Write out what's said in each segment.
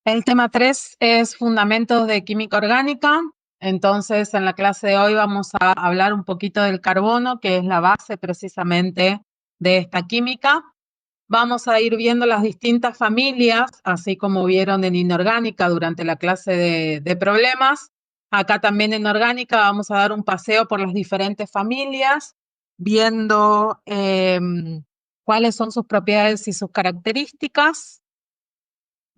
El tema 3 es fundamentos de química orgánica. Entonces, en la clase de hoy vamos a hablar un poquito del carbono, que es la base precisamente de esta química. Vamos a ir viendo las distintas familias, así como vieron en inorgánica durante la clase de problemas. Acá también en orgánica vamos a dar un paseo por las diferentes familias, viendo cuáles son sus propiedades y sus características.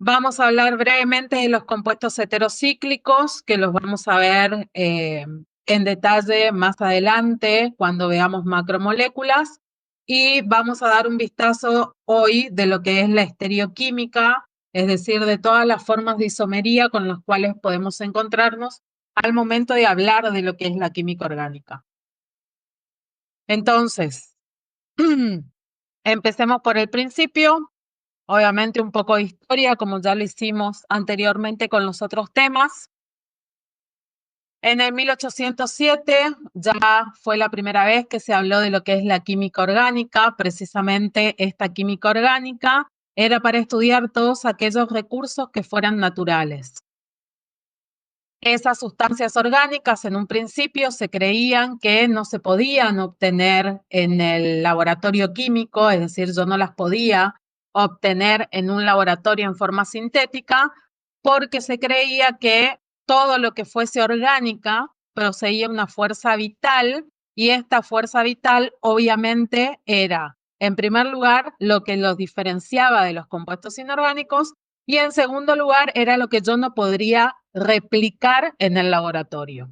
Vamos a hablar brevemente de los compuestos heterocíclicos, que los vamos a ver en detalle más adelante cuando veamos macromoléculas. Y vamos a dar un vistazo hoy de lo que es la estereoquímica, es decir, de todas las formas de isomería con las cuales podemos encontrarnos al momento de hablar de lo que es la química orgánica. Entonces, empecemos por el principio. Obviamente un poco de historia, como ya lo hicimos anteriormente con los otros temas. En el 1807 ya fue la primera vez que se habló de lo que es la química orgánica. Precisamente esta química orgánica era para estudiar todos aquellos recursos que fueran naturales. Esas sustancias orgánicas en un principio se creían que no se podían obtener en el laboratorio químico, es decir, yo no las podía obtener en un laboratorio en forma sintética, porque se creía que todo lo que fuese orgánica poseía una fuerza vital, y esta fuerza vital obviamente era, en primer lugar, lo que los diferenciaba de los compuestos inorgánicos, y en segundo lugar era lo que yo no podría replicar en el laboratorio.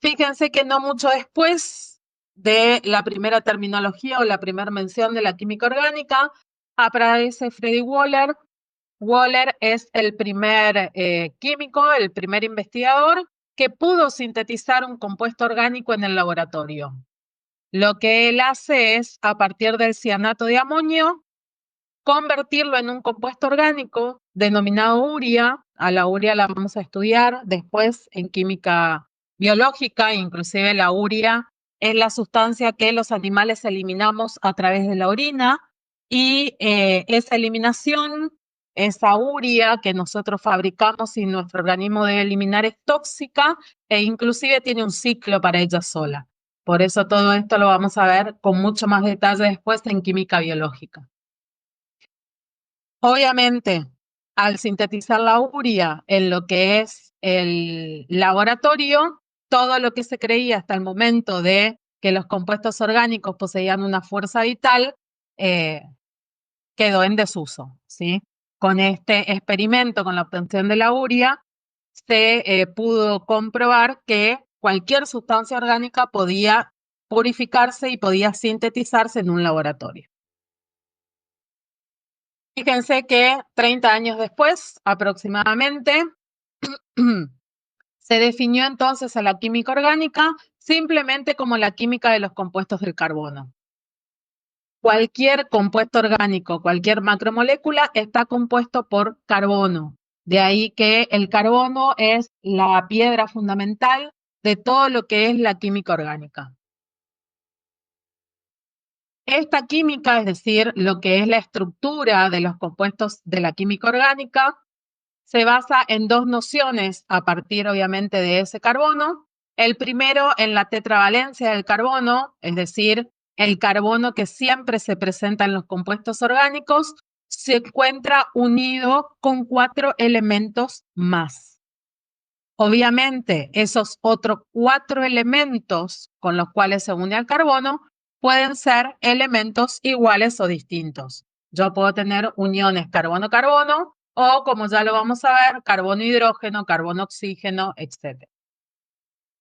Fíjense que no mucho después de la primera terminología o la primera mención de la química orgánica, aparece Freddy Wohler. Wohler es el primer químico, el primer investigador que pudo sintetizar un compuesto orgánico en el laboratorio. Lo que él hace es, a partir del cianato de amonio, convertirlo en un compuesto orgánico denominado urea. A la urea la vamos a estudiar después en química biológica, inclusive la urea es la sustancia que los animales eliminamos a través de la orina, y esa eliminación, esa urea que nosotros fabricamos y nuestro organismo debe eliminar, es tóxica e inclusive tiene un ciclo para ella sola. Por eso todo esto lo vamos a ver con mucho más detalle después en química biológica. Obviamente, al sintetizar la urea en lo que es el laboratorio, todo lo que se creía hasta el momento de que los compuestos orgánicos poseían una fuerza vital quedó en desuso, ¿sí? Con este experimento, con la obtención de la urea, se pudo comprobar que cualquier sustancia orgánica podía purificarse y podía sintetizarse en un laboratorio. Fíjense que 30 años después, aproximadamente, se definió entonces a la química orgánica simplemente como la química de los compuestos del carbono. Cualquier compuesto orgánico, cualquier macromolécula está compuesto por carbono. De ahí que el carbono es la piedra fundamental de todo lo que es la química orgánica. Esta química, es decir, lo que es la estructura de los compuestos de la química orgánica, se basa en dos nociones a partir, obviamente, de ese carbono. El primero, en la tetravalencia del carbono, es decir, el carbono que siempre se presenta en los compuestos orgánicos se encuentra unido con 4 elementos más. Obviamente, esos otros 4 elementos con los cuales se une al carbono pueden ser elementos iguales o distintos. Yo puedo tener uniones carbono-carbono o, como ya lo vamos a ver, carbono-hidrógeno, carbono-oxígeno, etc.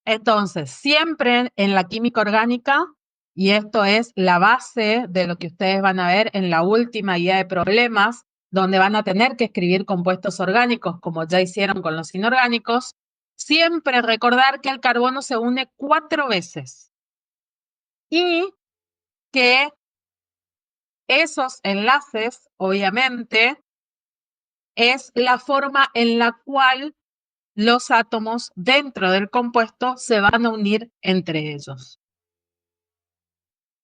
Entonces, siempre en la química orgánica, y esto es la base de lo que ustedes van a ver en la última guía de problemas, donde van a tener que escribir compuestos orgánicos como ya hicieron con los inorgánicos, siempre recordar que el carbono se une 4 veces y que esos enlaces, obviamente, es la forma en la cual los átomos dentro del compuesto se van a unir entre ellos.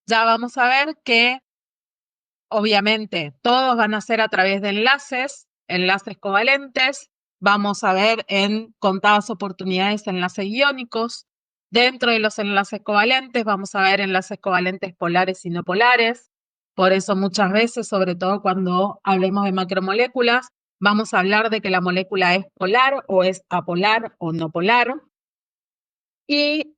Ya vamos a ver que, obviamente, todos van a ser a través de enlaces. enlaces covalentes, vamos a ver en contadas oportunidades enlaces iónicos. Dentro de los enlaces covalentes vamos a ver enlaces covalentes polares y no polares. Por eso muchas veces, sobre todo cuando hablemos de macromoléculas, vamos a hablar de que la molécula es polar o es apolar o no polar. Y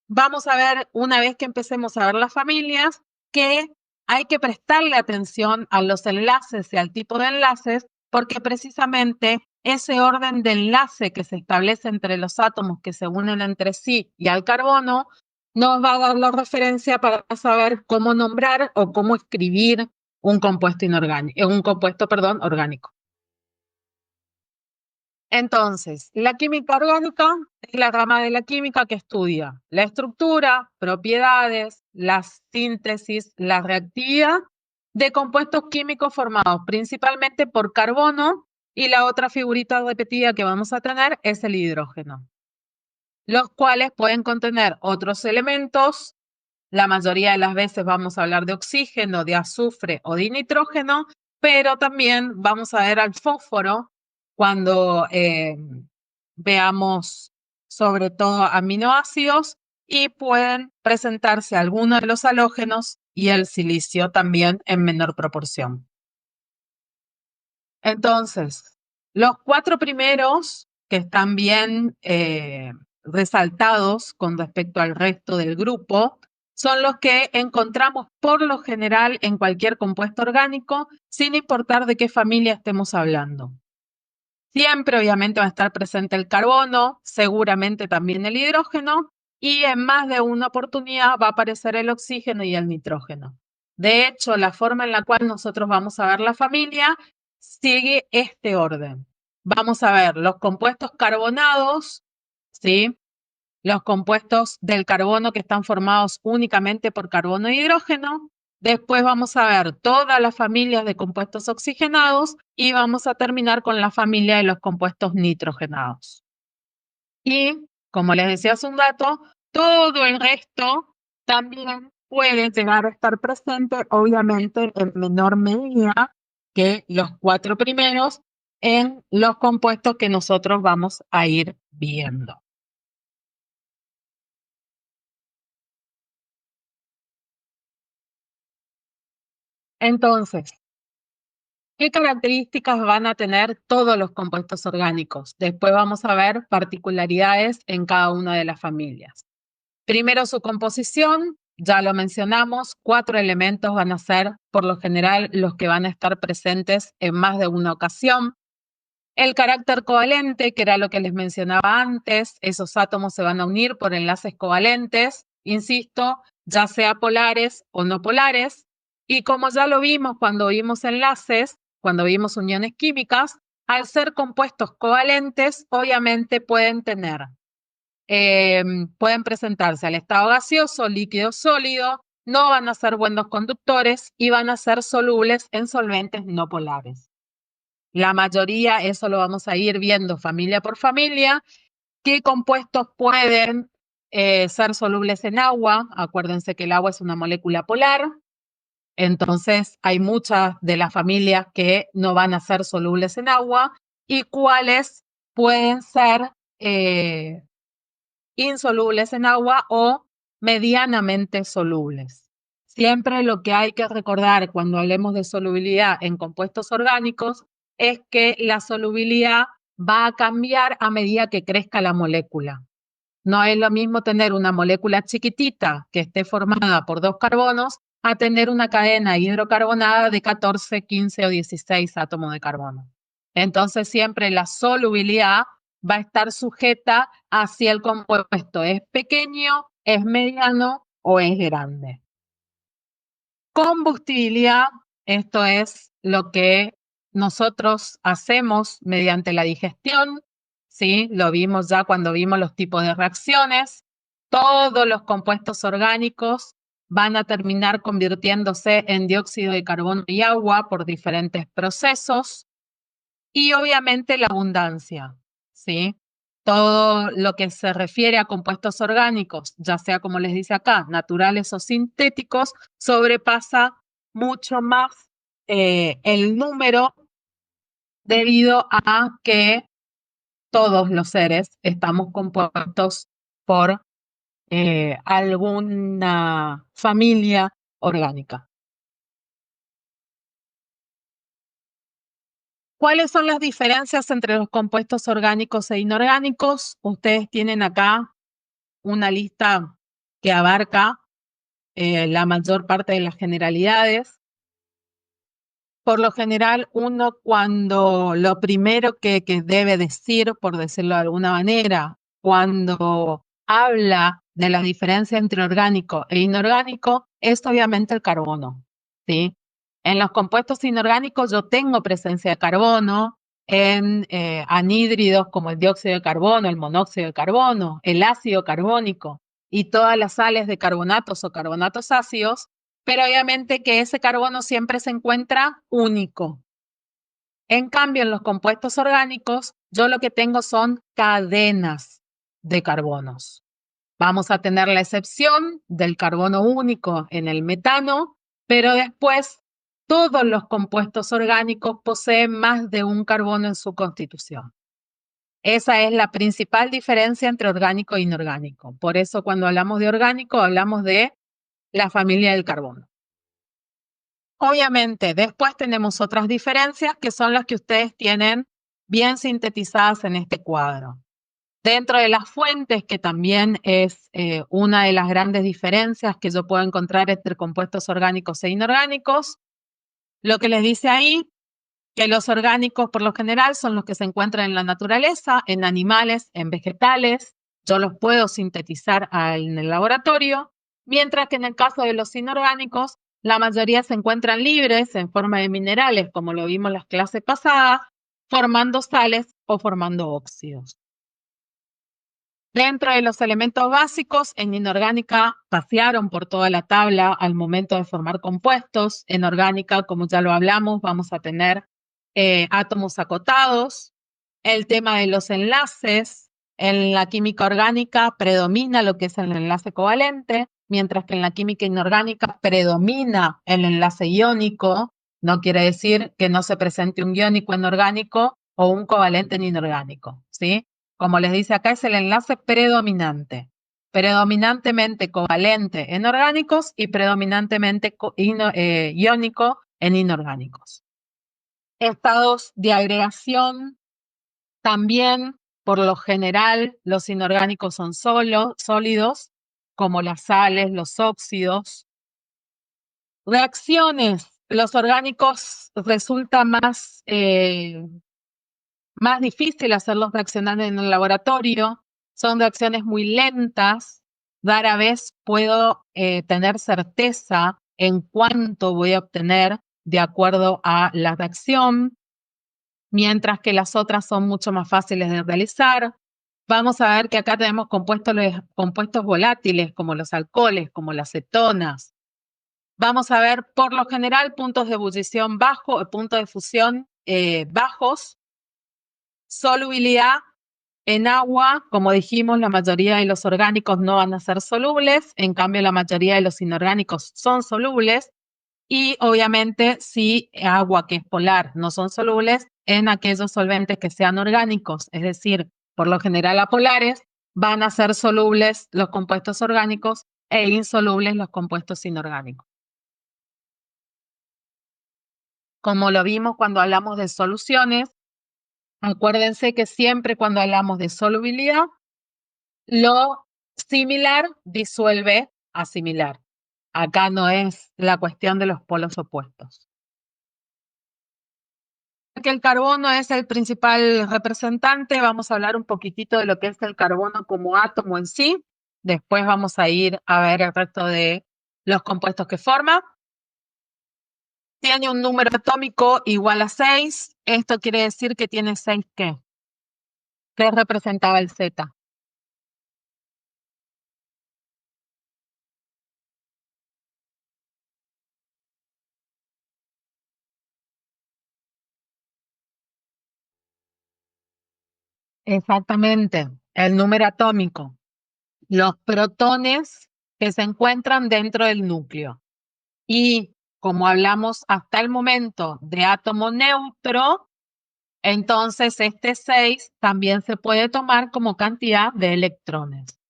vamos a ver, una vez que empecemos a ver las familias, que hay que prestarle atención a los enlaces y al tipo de enlaces, porque precisamente ese orden de enlace que se establece entre los átomos que se unen entre sí y al carbono, nos va a dar la referencia para saber cómo nombrar o cómo escribir un compuesto orgánico. Entonces, la química orgánica es la rama de la química que estudia la estructura, propiedades, la síntesis, la reactividad de compuestos químicos formados principalmente por carbono, y la otra figurita repetida que vamos a tener es el hidrógeno, los cuales pueden contener otros elementos. La mayoría de las veces vamos a hablar de oxígeno, de azufre o de nitrógeno, pero también vamos a ver al fósforo cuando veamos sobre todo aminoácidos, y pueden presentarse algunos de los halógenos y el silicio también en menor proporción. Entonces, los 4 primeros que están bien resaltados con respecto al resto del grupo son los que encontramos por lo general en cualquier compuesto orgánico, sin importar de qué familia estemos hablando. Siempre obviamente va a estar presente el carbono, seguramente también el hidrógeno, y en más de una oportunidad va a aparecer el oxígeno y el nitrógeno. De hecho, la forma en la cual nosotros vamos a ver la familia sigue este orden. Vamos a ver los compuestos carbonados, ¿sí? Los compuestos del carbono que están formados únicamente por carbono e hidrógeno. Después vamos a ver todas las familias de compuestos oxigenados y vamos a terminar con la familia de los compuestos nitrogenados. Y, como les decía hace un rato, todo el resto también puede llegar a estar presente, obviamente en menor medida que los 4 primeros, en los compuestos que nosotros vamos a ir viendo. Entonces, ¿qué características van a tener todos los compuestos orgánicos? Después vamos a ver particularidades en cada una de las familias. Primero, su composición, ya lo mencionamos, 4 elementos van a ser por lo general los que van a estar presentes en más de una ocasión. El carácter covalente, que era lo que les mencionaba antes, esos átomos se van a unir por enlaces covalentes, insisto, ya sea polares o no polares. Y como ya lo vimos cuando vimos enlaces, cuando vimos uniones químicas, al ser compuestos covalentes, obviamente pueden presentarse al estado gaseoso, líquido, sólido, no van a ser buenos conductores y van a ser solubles en solventes no polares. La mayoría, eso lo vamos a ir viendo familia por familia, qué compuestos pueden ser solubles en agua. Acuérdense que el agua es una molécula polar, entonces hay muchas de las familias que no van a ser solubles en agua, y cuáles pueden ser insolubles en agua o medianamente solubles. Siempre lo que hay que recordar cuando hablemos de solubilidad en compuestos orgánicos es que la solubilidad va a cambiar a medida que crezca la molécula. No es lo mismo tener una molécula chiquitita que esté formada por 2 carbonos a tener una cadena hidrocarbonada de 14, 15 o 16 átomos de carbono. Entonces siempre la solubilidad va a estar sujeta a si el compuesto es pequeño, es mediano o es grande. Combustibilidad, esto es lo que nosotros hacemos mediante la digestión, ¿sí? Lo vimos ya cuando vimos los tipos de reacciones. Todos los compuestos orgánicos van a terminar convirtiéndose en dióxido de carbono y agua por diferentes procesos. Y obviamente la abundancia, ¿sí? Todo lo que se refiere a compuestos orgánicos, ya sea como les dice acá, naturales o sintéticos, sobrepasa mucho más el número debido a que todos los seres estamos compuestos por alguna familia orgánica. ¿Cuáles son las diferencias entre los compuestos orgánicos e inorgánicos? Ustedes tienen acá una lista que abarca la mayor parte de las generalidades. Por lo general, uno cuando lo primero que debe decir, por decirlo de alguna manera, cuando habla de la diferencia entre orgánico e inorgánico, es obviamente el carbono, ¿sí? En los compuestos inorgánicos yo tengo presencia de carbono, en anhídridos como el dióxido de carbono, el monóxido de carbono, el ácido carbónico y todas las sales de carbonatos o carbonatos ácidos, pero obviamente que ese carbono siempre se encuentra único. En cambio, en los compuestos orgánicos, yo lo que tengo son cadenas de carbonos. Vamos a tener la excepción del carbono único en el metano, pero después todos los compuestos orgánicos poseen más de un carbono en su constitución. Esa es la principal diferencia entre orgánico e inorgánico. Por eso cuando hablamos de orgánico, hablamos de la familia del carbono. Obviamente, después tenemos otras diferencias que son las que ustedes tienen bien sintetizadas en este cuadro. Dentro de las fuentes, que también es una de las grandes diferencias que yo puedo encontrar entre compuestos orgánicos e inorgánicos, lo que les dice ahí, que los orgánicos por lo general son los que se encuentran en la naturaleza, en animales, en vegetales, yo los puedo sintetizar en el laboratorio, mientras que en el caso de los inorgánicos, la mayoría se encuentran libres en forma de minerales, como lo vimos en las clases pasadas, formando sales o formando óxidos. Dentro de los elementos básicos, en inorgánica pasearon por toda la tabla al momento de formar compuestos. En orgánica, como ya lo hablamos, vamos a tener átomos acotados. El tema de los enlaces, en la química orgánica predomina lo que es el enlace covalente, mientras que en la química inorgánica predomina el enlace iónico. No quiere decir que no se presente un iónico en orgánico o un covalente en inorgánico, ¿sí? Como les dice acá, es el enlace predominante. Predominantemente covalente en orgánicos y predominantemente iónico en inorgánicos. Estados de agregación, también por lo general los inorgánicos son sólidos, como las sales, los óxidos. Reacciones, los orgánicos resulta más difícil hacerlos reaccionar en el laboratorio, son reacciones muy lentas, rara vez puedo tener certeza en cuánto voy a obtener de acuerdo a la reacción, mientras que las otras son mucho más fáciles de realizar. Vamos a ver que acá tenemos compuestos volátiles como los alcoholes, como las cetonas. Vamos a ver por lo general puntos de ebullición bajos, puntos de fusión bajos. Solubilidad en agua, como dijimos, la mayoría de los orgánicos no van a ser solubles, en cambio la mayoría de los inorgánicos son solubles y obviamente si agua que es polar no son solubles en aquellos solventes que sean orgánicos, es decir, por lo general apolares, van a ser solubles los compuestos orgánicos e insolubles los compuestos inorgánicos. Como lo vimos cuando hablamos de soluciones, acuérdense que siempre cuando hablamos de solubilidad, lo similar disuelve a similar. Acá no es la cuestión de los polos opuestos. Que el carbono es el principal representante, vamos a hablar un poquitito de lo que es el carbono como átomo en sí. Después vamos a ir a ver el resto de los compuestos que forma. Tiene un número atómico igual a 6. Esto quiere decir que tiene 6 ¿qué? ¿Qué representaba el Z? Exactamente, el número atómico. Los protones que se encuentran dentro del núcleo. Y como hablamos hasta el momento de átomo neutro, Entonces, este 6 también se puede tomar como cantidad de electrones.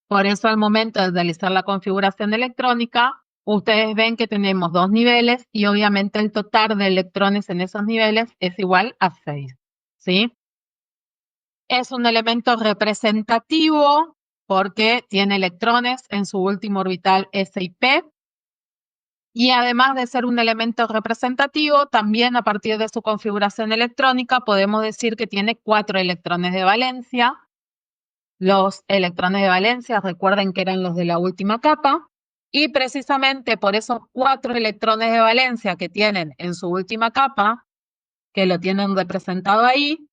Por eso, al momento de realizar la configuración electrónica, ustedes ven que tenemos 2 niveles y obviamente el total de electrones en esos niveles es igual a 6, ¿sí? Es un elemento representativo porque tiene electrones en su último orbital S y P. Y además de ser un elemento representativo, también a partir de su configuración electrónica podemos decir que tiene 4 electrones de valencia. Los electrones de valencia, recuerden que eran los de la última capa, y precisamente por esos 4 electrones de valencia que tienen en su última capa, que lo tienen representado ahí,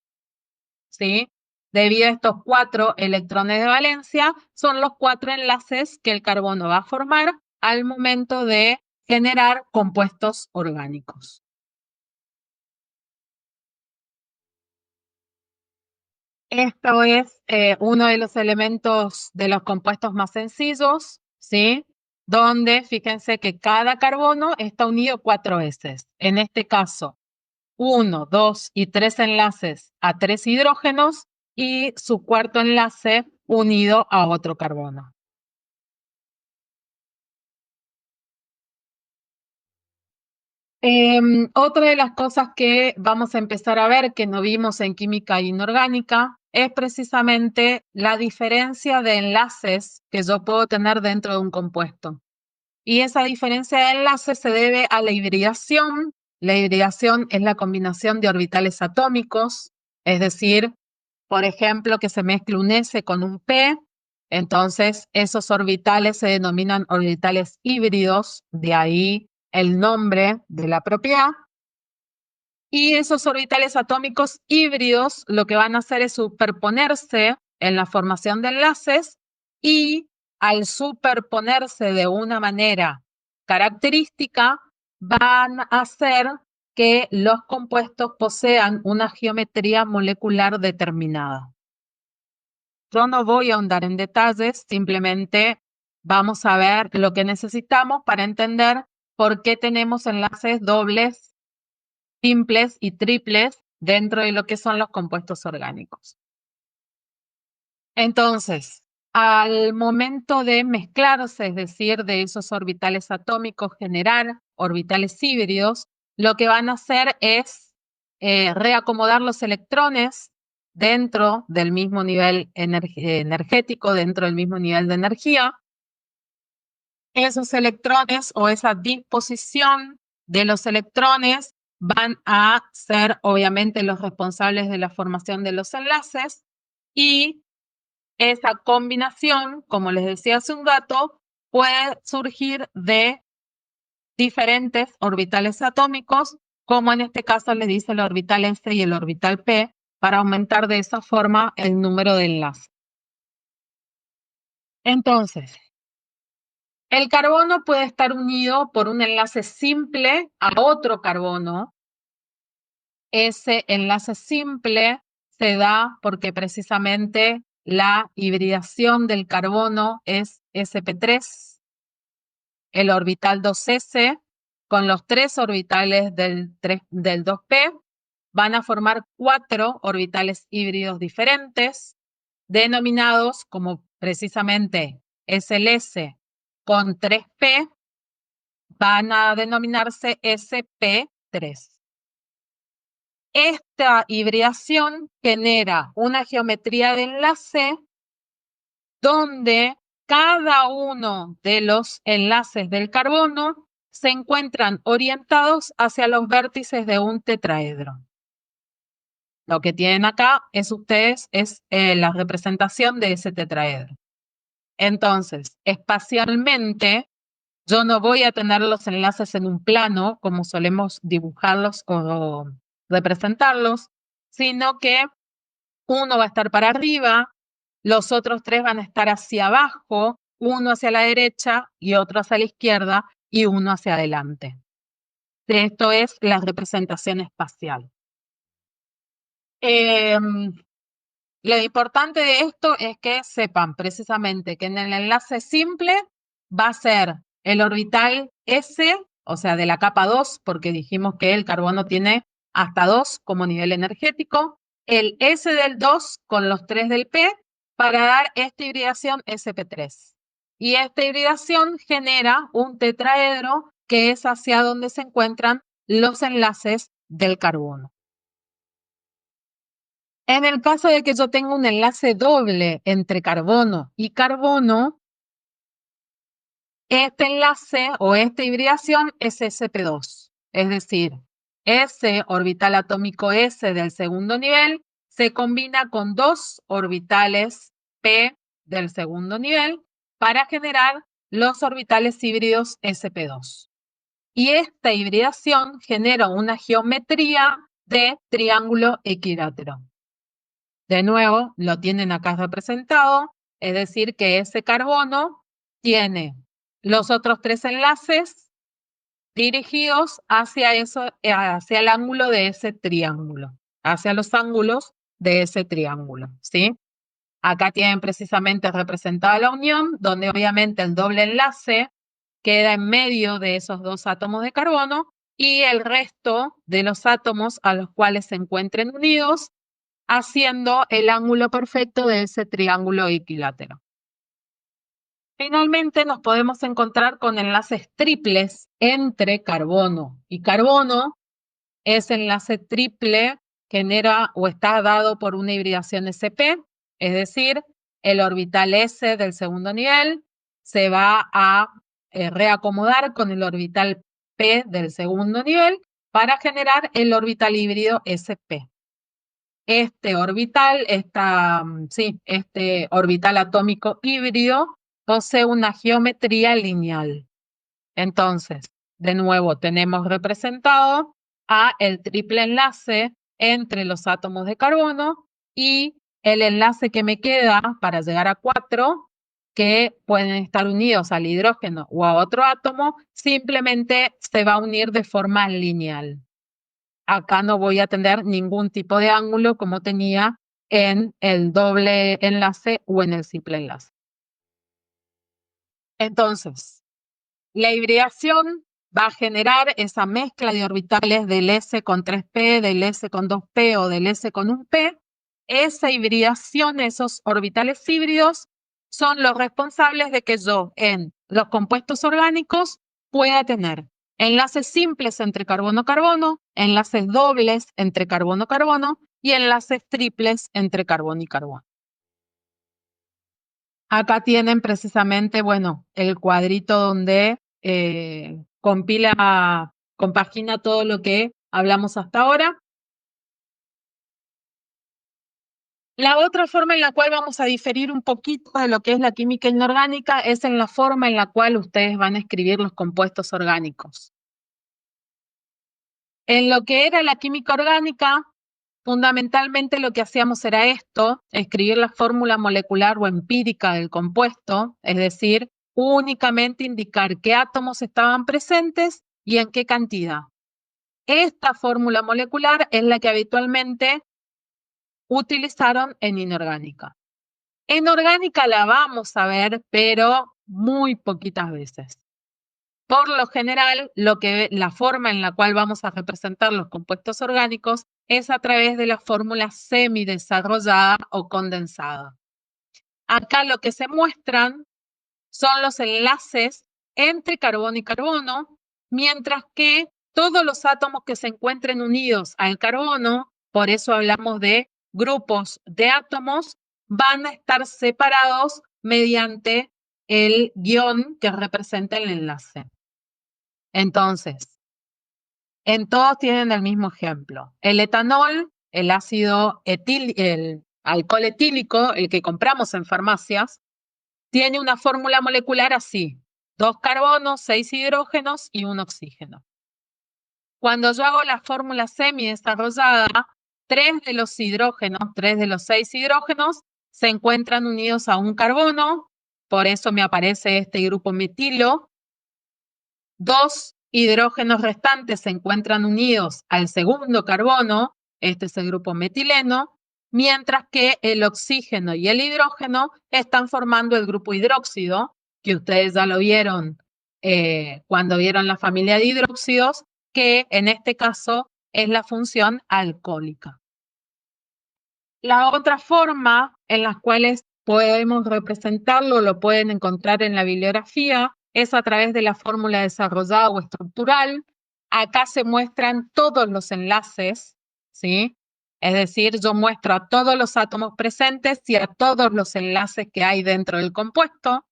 ¿sí? Debido a estos 4 electrones de valencia, son los 4 enlaces que el carbono va a formar al momento de generar compuestos orgánicos. Esto es uno de los elementos de los compuestos más sencillos, ¿sí? Donde fíjense que cada carbono está unido 4 veces. En este caso, 1, 2 y 3 enlaces a 3 hidrógenos y su cuarto enlace unido a otro carbono. Otra de las cosas que vamos a empezar a ver que no vimos en química inorgánica es precisamente la diferencia de enlaces que yo puedo tener dentro de un compuesto. Y esa diferencia de enlaces se debe a la hibridación. La hibridación es la combinación de orbitales atómicos, es decir, por ejemplo, que se mezcle un S con un P, entonces esos orbitales se denominan orbitales híbridos, de ahí el nombre de la propiedad. Y esos orbitales atómicos híbridos lo que van a hacer es superponerse en la formación de enlaces y al superponerse de una manera característica van a hacer que los compuestos posean una geometría molecular determinada. Yo no voy a ahondar en detalles, simplemente vamos a ver lo que necesitamos para entender por qué tenemos enlaces dobles, simples y triples dentro de lo que son los compuestos orgánicos. Entonces, al momento de mezclarse, es decir, de esos orbitales atómicos, generar orbitales híbridos, lo que van a hacer es reacomodar los electrones dentro del mismo nivel energético, dentro del mismo nivel de energía. Esos electrones o esa disposición de los electrones van a ser obviamente los responsables de la formación de los enlaces y esa combinación, como les decía hace un rato, puede surgir de diferentes orbitales atómicos, como en este caso les dice el orbital S y el orbital P, para aumentar de esa forma el número de enlaces. Entonces, el carbono puede estar unido por un enlace simple a otro carbono. Ese enlace simple se da porque precisamente la hibridación del carbono es sp3, el orbital 2s, con los 3 orbitales del 2p, van a formar 4 orbitales híbridos diferentes, denominados como precisamente SLS con 3p, van a denominarse sp3. Esta hibridación genera una geometría de enlace donde cada uno de los enlaces del carbono se encuentran orientados hacia los vértices de un tetraedro. Lo que tienen acá es la representación de ese tetraedro. Entonces, espacialmente, yo no voy a tener los enlaces en un plano como solemos dibujarlos o representarlos, sino que uno va a estar para arriba, los otros 3 van a estar hacia abajo, uno hacia la derecha y otro hacia la izquierda y uno hacia adelante. Esto es la representación espacial. Lo importante de esto es que sepan precisamente que en el enlace simple va a ser el orbital S, o sea, de la capa 2, porque dijimos que el carbono tiene hasta 2 como nivel energético, el S del 2 con los 3 del P para dar esta hibridación sp3. Y esta hibridación genera un tetraedro que es hacia donde se encuentran los enlaces del carbono. En el caso de que yo tenga un enlace doble entre carbono y carbono, este enlace o esta hibridación es sp2, es decir, ese orbital atómico S del segundo nivel se combina con 2 orbitales P del segundo nivel para generar los orbitales híbridos sp2. Y esta hibridación genera una geometría de triángulo equilátero. De nuevo, lo tienen acá representado, es decir, que ese carbono tiene los otros 3 enlaces dirigidos hacia el ángulo de ese triángulo, hacia los ángulos de ese triángulo, ¿sí? Acá tienen precisamente representada la unión, donde obviamente el doble enlace queda en medio de esos 2 átomos de carbono y el resto de los átomos a los cuales se encuentren unidos, haciendo el ángulo perfecto de ese triángulo equilátero. Finalmente nos podemos encontrar con enlaces triples entre carbono y carbono. Ese enlace triple genera o está dado por una hibridación sp, es decir, el orbital S del segundo nivel se va a reacomodar con el orbital P del segundo nivel para generar el orbital híbrido sp. Este orbital atómico híbrido posee una geometría lineal. Entonces, de nuevo, tenemos representado a el triple enlace entre los átomos de carbono y el enlace que me queda para llegar a 4, que pueden estar unidos al hidrógeno o a otro átomo, simplemente se va a unir de forma lineal. Acá no voy a tener ningún tipo de ángulo como tenía en el doble enlace o en el simple enlace. Entonces, la hibridación va a generar esa mezcla de orbitales del S con 3P, del S con 2P o del S con 1P. Esa hibridación, esos orbitales híbridos, son los responsables de que yo en los compuestos orgánicos pueda tener enlaces simples entre carbono-carbono, enlaces dobles entre carbono-carbono y enlaces triples entre carbono y carbono. Acá tienen precisamente, bueno, el cuadrito donde compagina todo lo que hablamos hasta ahora. La otra forma en la cual vamos a diferir un poquito de lo que es la química inorgánica es en la forma en la cual ustedes van a escribir los compuestos orgánicos. En lo que era la química orgánica, fundamentalmente lo que hacíamos era esto, escribir la fórmula molecular o empírica del compuesto, es decir, únicamente indicar qué átomos estaban presentes y en qué cantidad. Esta fórmula molecular es la que habitualmente utilizaron en inorgánica. En orgánica la vamos a ver, pero muy poquitas veces. Por lo general, la forma en la cual vamos a representar los compuestos orgánicos es a través de la fórmula semidesarrollada o condensada. Acá lo que se muestran son los enlaces entre carbono y carbono, mientras que todos los átomos que se encuentren unidos al carbono, por eso hablamos de grupos de átomos, van a estar separados mediante el guión que representa el enlace. Entonces, en todos tienen el mismo ejemplo. El etanol, el alcohol etílico, el que compramos en farmacias, tiene una fórmula molecular así: 2 carbonos, 6 hidrógenos y 1 oxígeno. Cuando yo hago la fórmula semidesarrollada, 3 de los 6 hidrógenos, se encuentran unidos a un carbono, por eso me aparece este grupo metilo. 2 hidrógenos restantes se encuentran unidos al segundo carbono, este es el grupo metileno, mientras que el oxígeno y el hidrógeno están formando el grupo hidróxido, que ustedes ya lo vieron cuando vieron la familia de hidróxidos, que en este caso es la función alcohólica. La otra forma en las cuales podemos representarlo, lo pueden encontrar en la bibliografía, es a través de la fórmula desarrollada o estructural. Acá se muestran todos los enlaces, ¿sí? Es decir, yo muestro a todos los átomos presentes y a todos los enlaces que hay dentro del compuesto.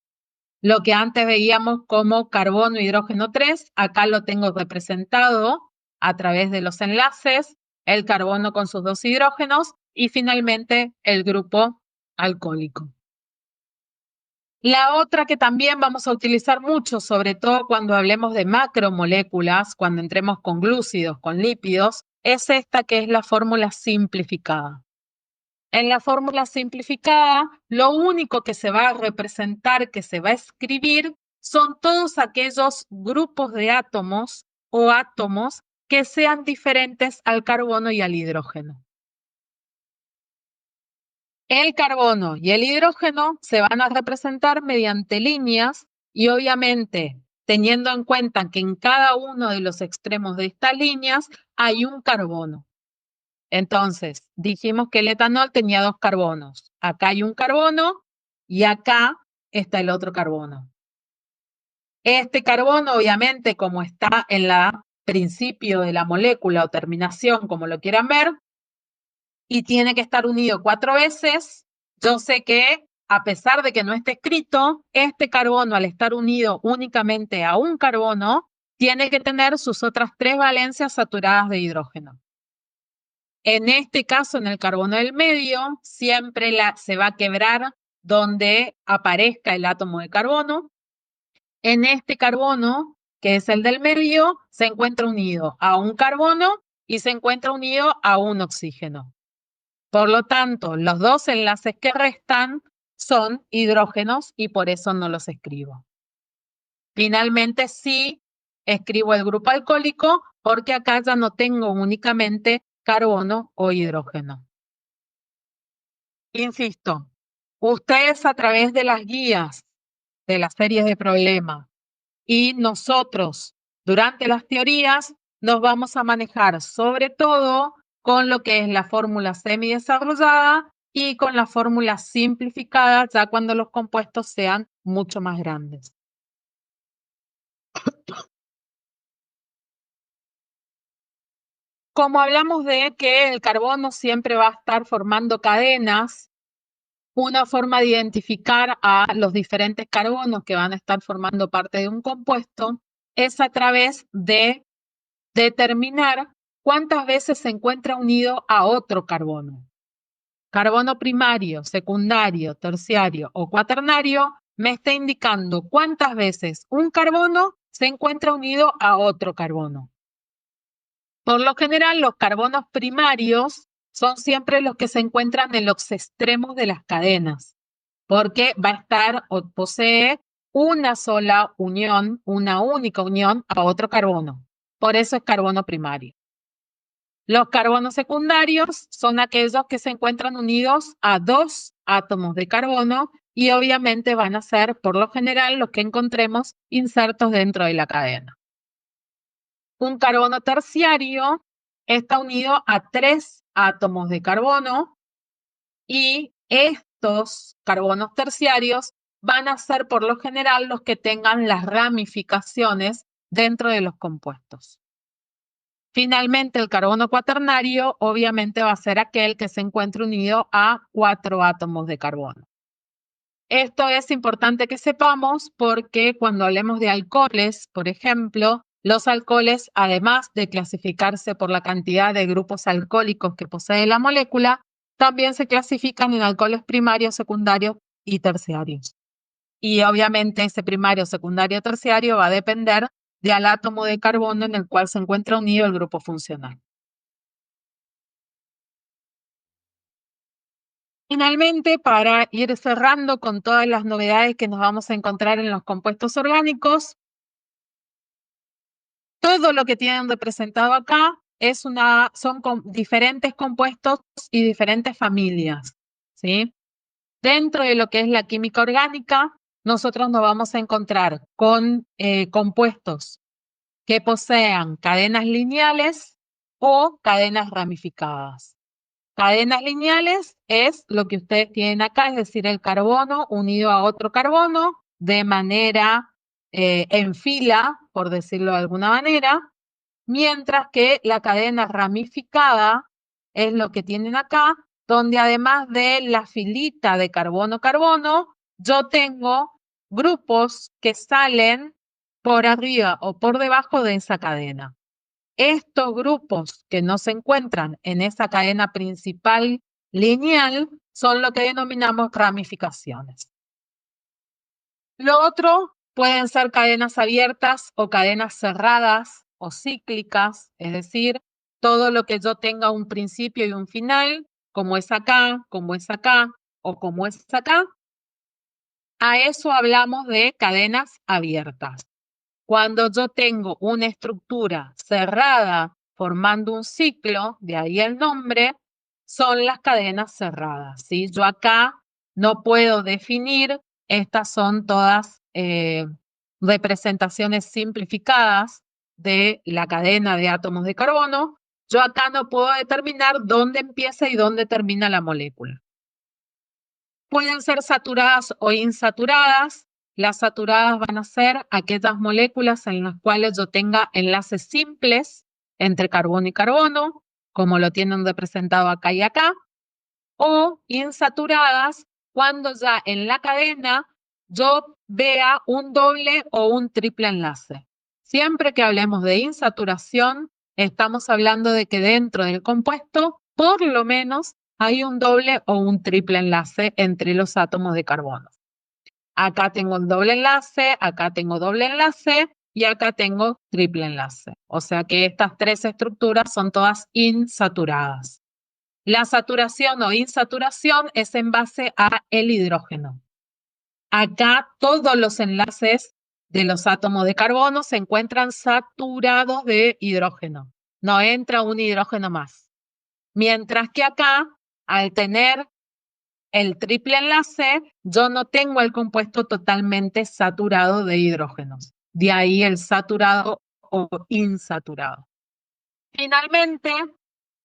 Lo que antes veíamos como carbono, hidrógeno 3, acá lo tengo representado a través de los enlaces, el carbono con sus dos hidrógenos y finalmente el grupo alcohólico. La otra que también vamos a utilizar mucho, sobre todo cuando hablemos de macromoléculas, cuando entremos con glúcidos, con lípidos, es esta que es la fórmula simplificada. En la fórmula simplificada, lo único que se va a representar, que se va a escribir, son todos aquellos grupos de átomos o átomos que sean diferentes al carbono y al hidrógeno. El carbono y el hidrógeno se van a representar mediante líneas y obviamente teniendo en cuenta que en cada uno de los extremos de estas líneas hay un carbono. Entonces, dijimos que el etanol tenía dos carbonos. Acá hay un carbono y acá está el otro carbono. Este carbono, obviamente, como está en la principio de la molécula o terminación, como lo quieran ver, y tiene que estar unido 4 veces, yo sé que, a pesar de que no esté escrito, este carbono, al estar unido únicamente a un carbono, tiene que tener sus otras 3 valencias saturadas de hidrógeno. En este caso, en el carbono del medio, siempre se va a quebrar donde aparezca el átomo de carbono. En este carbono, que es el del medio, se encuentra unido a un carbono y se encuentra unido a un oxígeno. Por lo tanto, los dos enlaces que restan son hidrógenos y por eso no los escribo. Finalmente, sí escribo el grupo alcohólico porque acá ya no tengo únicamente carbono o hidrógeno. Insisto, ustedes a través de las guías, de las series de problemas y nosotros durante las teorías nos vamos a manejar sobre todo con lo que es la fórmula semidesarrollada y con la fórmula simplificada ya cuando los compuestos sean mucho más grandes. Como hablamos de que el carbono siempre va a estar formando cadenas, una forma de identificar a los diferentes carbonos que van a estar formando parte de un compuesto es a través de determinar cuántas veces se encuentra unido a otro carbono. Carbono primario, secundario, terciario o cuaternario me está indicando cuántas veces un carbono se encuentra unido a otro carbono. Por lo general, los carbonos primarios son siempre los que se encuentran en los extremos de las cadenas, porque va a estar o posee una sola unión, una única unión a otro carbono. Por eso es carbono primario. Los carbonos secundarios son aquellos que se encuentran unidos a dos átomos de carbono y obviamente van a ser, por lo general, los que encontremos insertos dentro de la cadena. Un carbono terciario está unido a 3 átomos de carbono y estos carbonos terciarios van a ser por lo general los que tengan las ramificaciones dentro de los compuestos. Finalmente, el carbono cuaternario obviamente va a ser aquel que se encuentra unido a 4 átomos de carbono. Esto es importante que sepamos porque cuando hablemos de alcoholes, por ejemplo, los alcoholes, además de clasificarse por la cantidad de grupos alcohólicos que posee la molécula, también se clasifican en alcoholes primarios, secundarios y terciarios. Y obviamente ese primario, secundario, terciario va a depender del átomo de carbono en el cual se encuentra unido el grupo funcional. Finalmente, para ir cerrando con todas las novedades que nos vamos a encontrar en los compuestos orgánicos, todo lo que tienen representado acá son diferentes compuestos y diferentes familias, ¿sí? Dentro de lo que es la química orgánica, nosotros nos vamos a encontrar con compuestos que posean cadenas lineales o cadenas ramificadas. Cadenas lineales es lo que ustedes tienen acá, es decir, el carbono unido a otro carbono de manera en fila, por decirlo de alguna manera, mientras que la cadena ramificada es lo que tienen acá, donde además de la filita de carbono-carbono, yo tengo grupos que salen por arriba o por debajo de esa cadena. Estos grupos que no se encuentran en esa cadena principal lineal son lo que denominamos ramificaciones. Lo otro pueden ser cadenas abiertas o cadenas cerradas o cíclicas, es decir, todo lo que yo tenga un principio y un final, como es acá, como es acá o como es acá, a eso hablamos de cadenas abiertas. Cuando yo tengo una estructura cerrada formando un ciclo, de ahí el nombre, son las cadenas cerradas, ¿sí? Yo acá no puedo definir, estas son todas representaciones simplificadas de la cadena de átomos de carbono. Yo acá no puedo determinar dónde empieza y dónde termina la molécula. Pueden ser saturadas o insaturadas. Las saturadas van a ser aquellas moléculas en las cuales yo tenga enlaces simples entre carbono y carbono, como lo tienen representado acá y acá, o insaturadas cuando ya en la cadena yo vea un doble o un triple enlace. Siempre que hablemos de insaturación, estamos hablando de que dentro del compuesto, por lo menos, hay un doble o un triple enlace entre los átomos de carbono. Acá tengo un doble enlace, acá tengo doble enlace y acá tengo triple enlace. O sea que estas tres estructuras son todas insaturadas. La saturación o insaturación es en base a el hidrógeno. Acá todos los enlaces de los átomos de carbono se encuentran saturados de hidrógeno. No entra un hidrógeno más. Mientras que acá, al tener el triple enlace, yo no tengo el compuesto totalmente saturado de hidrógenos. De ahí el saturado o insaturado. Finalmente,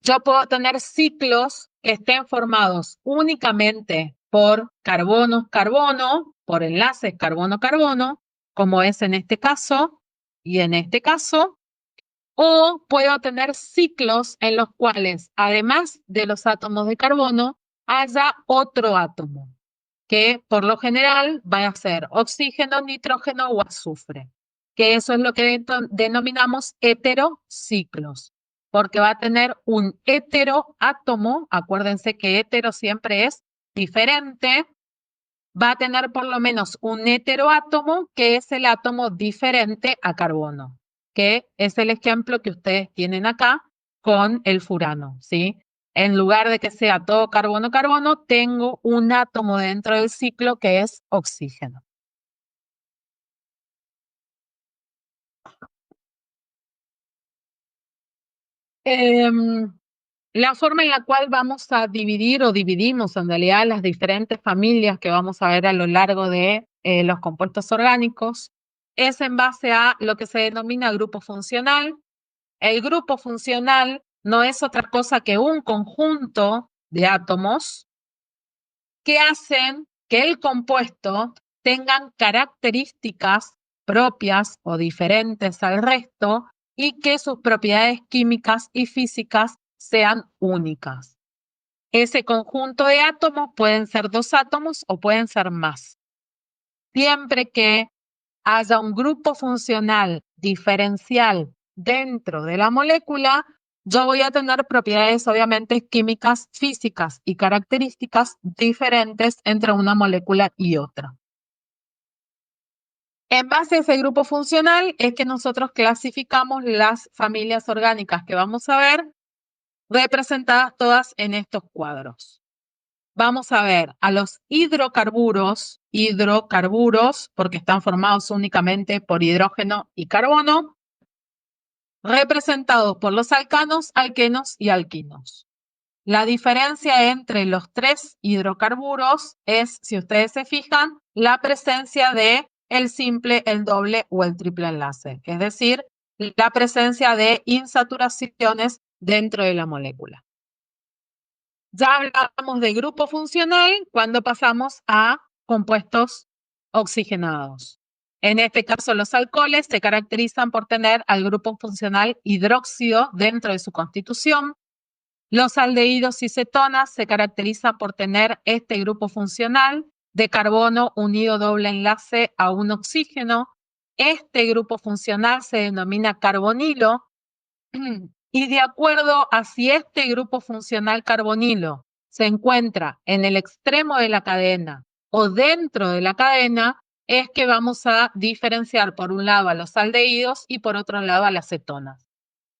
yo puedo tener ciclos que estén formados únicamente por carbono-carbono, por enlaces carbono-carbono, como es en este caso y en este caso, o puedo tener ciclos en los cuales, además de los átomos de carbono, haya otro átomo, que por lo general va a ser oxígeno, nitrógeno o azufre, que eso es lo que denominamos heterociclos, porque va a tener un heteroátomo, acuérdense que hetero siempre es diferente, va a tener por lo menos un heteroátomo que es el átomo diferente a carbono, que es el ejemplo que ustedes tienen acá con el furano, ¿sí? En lugar de que sea todo carbono-carbono, tengo un átomo dentro del ciclo que es oxígeno. La forma en la cual vamos a dividir o dividimos en realidad las diferentes familias que vamos a ver a lo largo de los compuestos orgánicos es en base a lo que se denomina grupo funcional. El grupo funcional no es otra cosa que un conjunto de átomos que hacen que el compuesto tengan características propias o diferentes al resto y que sus propiedades químicas y físicas sean únicas. Ese conjunto de átomos pueden ser 2 átomos o pueden ser más. Siempre que haya un grupo funcional diferencial dentro de la molécula, yo voy a tener propiedades obviamente químicas, físicas y características diferentes entre una molécula y otra. En base a ese grupo funcional es que nosotros clasificamos las familias orgánicas que vamos a ver, representadas todas en estos cuadros. Vamos a ver a los hidrocarburos, porque están formados únicamente por hidrógeno y carbono, representados por los alcanos, alquenos y alquinos. La diferencia entre los 3 hidrocarburos es, si ustedes se fijan, la presencia de el simple, el doble o el triple enlace, es decir, la presencia de insaturaciones dentro de la molécula. Ya hablamos de grupo funcional cuando pasamos a compuestos oxigenados. En este caso, los alcoholes se caracterizan por tener al grupo funcional hidróxido dentro de su constitución. Los aldehídos y cetonas se caracterizan por tener este grupo funcional de carbono unido doble enlace a un oxígeno. Este grupo funcional se denomina carbonilo. Y de acuerdo a si este grupo funcional carbonilo se encuentra en el extremo de la cadena o dentro de la cadena, es que vamos a diferenciar por un lado a los aldehídos y por otro lado a las cetonas.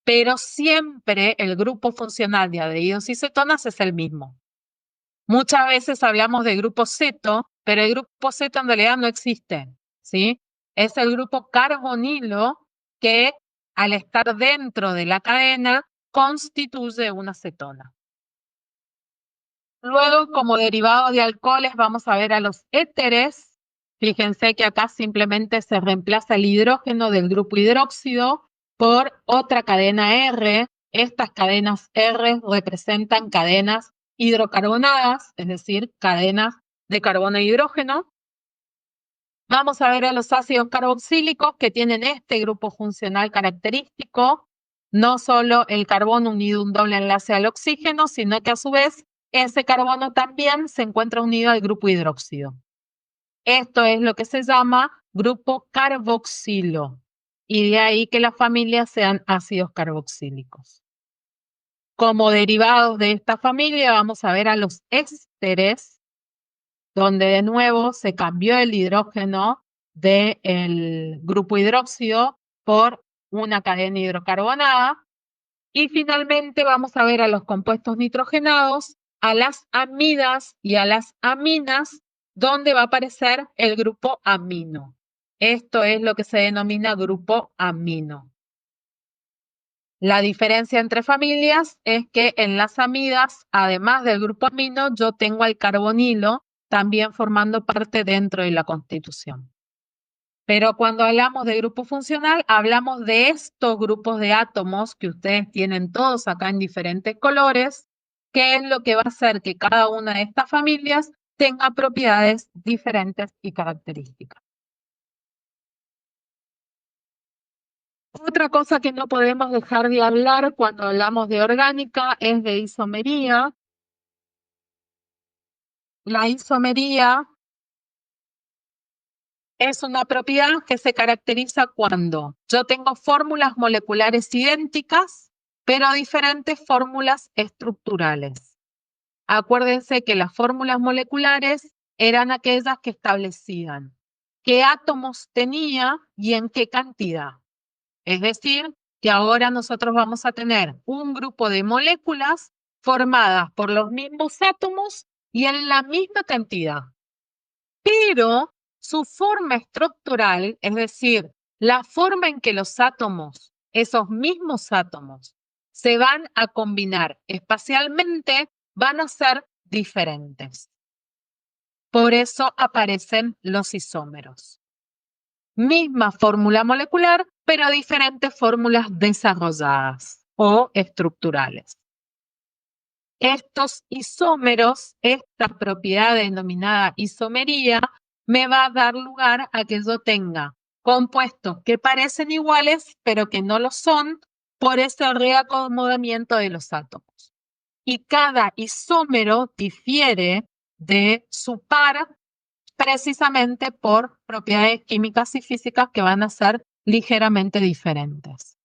Pero siempre el grupo funcional de aldehídos y cetonas es el mismo. Muchas veces hablamos de grupo ceto, pero el grupo ceto en realidad no existe, ¿sí? Es el grupo carbonilo que al estar dentro de la cadena constituye una cetona. Luego, como derivado de alcoholes, vamos a ver a los éteres. Fíjense que acá simplemente se reemplaza el hidrógeno del grupo hidróxido por otra cadena R. Estas cadenas R representan cadenas hidrocarbonadas, es decir, cadenas de carbono e hidrógeno. Vamos a ver a los ácidos carboxílicos que tienen este grupo funcional característico, no solo el carbono unido un doble enlace al oxígeno, sino que a su vez ese carbono también se encuentra unido al grupo hidróxido. Esto es lo que se llama grupo carboxilo, y de ahí que las familias sean ácidos carboxílicos. Como derivados de esta familia vamos a ver a los ésteres, donde de nuevo se cambió el hidrógeno del grupo hidróxido por una cadena hidrocarbonada. Y finalmente vamos a ver a los compuestos nitrogenados, a las amidas y a las aminas, donde va a aparecer el grupo amino. Esto es lo que se denomina grupo amino. La diferencia entre familias es que en las amidas, además del grupo amino, yo tengo al carbonilo también formando parte dentro de la constitución. Pero cuando hablamos de grupo funcional, hablamos de estos grupos de átomos que ustedes tienen todos acá en diferentes colores, que es lo que va a hacer que cada una de estas familias tenga propiedades diferentes y características. Otra cosa que no podemos dejar de hablar cuando hablamos de orgánica es de isomería. La isomería es una propiedad que se caracteriza cuando yo tengo fórmulas moleculares idénticas, pero diferentes fórmulas estructurales. Acuérdense que las fórmulas moleculares eran aquellas que establecían qué átomos tenía y en qué cantidad. Es decir, que ahora nosotros vamos a tener un grupo de moléculas formadas por los mismos átomos y en la misma cantidad. Pero su forma estructural, es decir, la forma en que los átomos, esos mismos átomos, se van a combinar espacialmente, van a ser diferentes. Por eso aparecen los isómeros. Misma fórmula molecular, pero diferentes fórmulas desarrolladas o estructurales. Estos isómeros, esta propiedad denominada isomería, me va a dar lugar a que yo tenga compuestos que parecen iguales, pero que no lo son, por ese reacomodamiento de los átomos. Y cada isómero difiere de su par precisamente por propiedades químicas y físicas que van a ser ligeramente diferentes.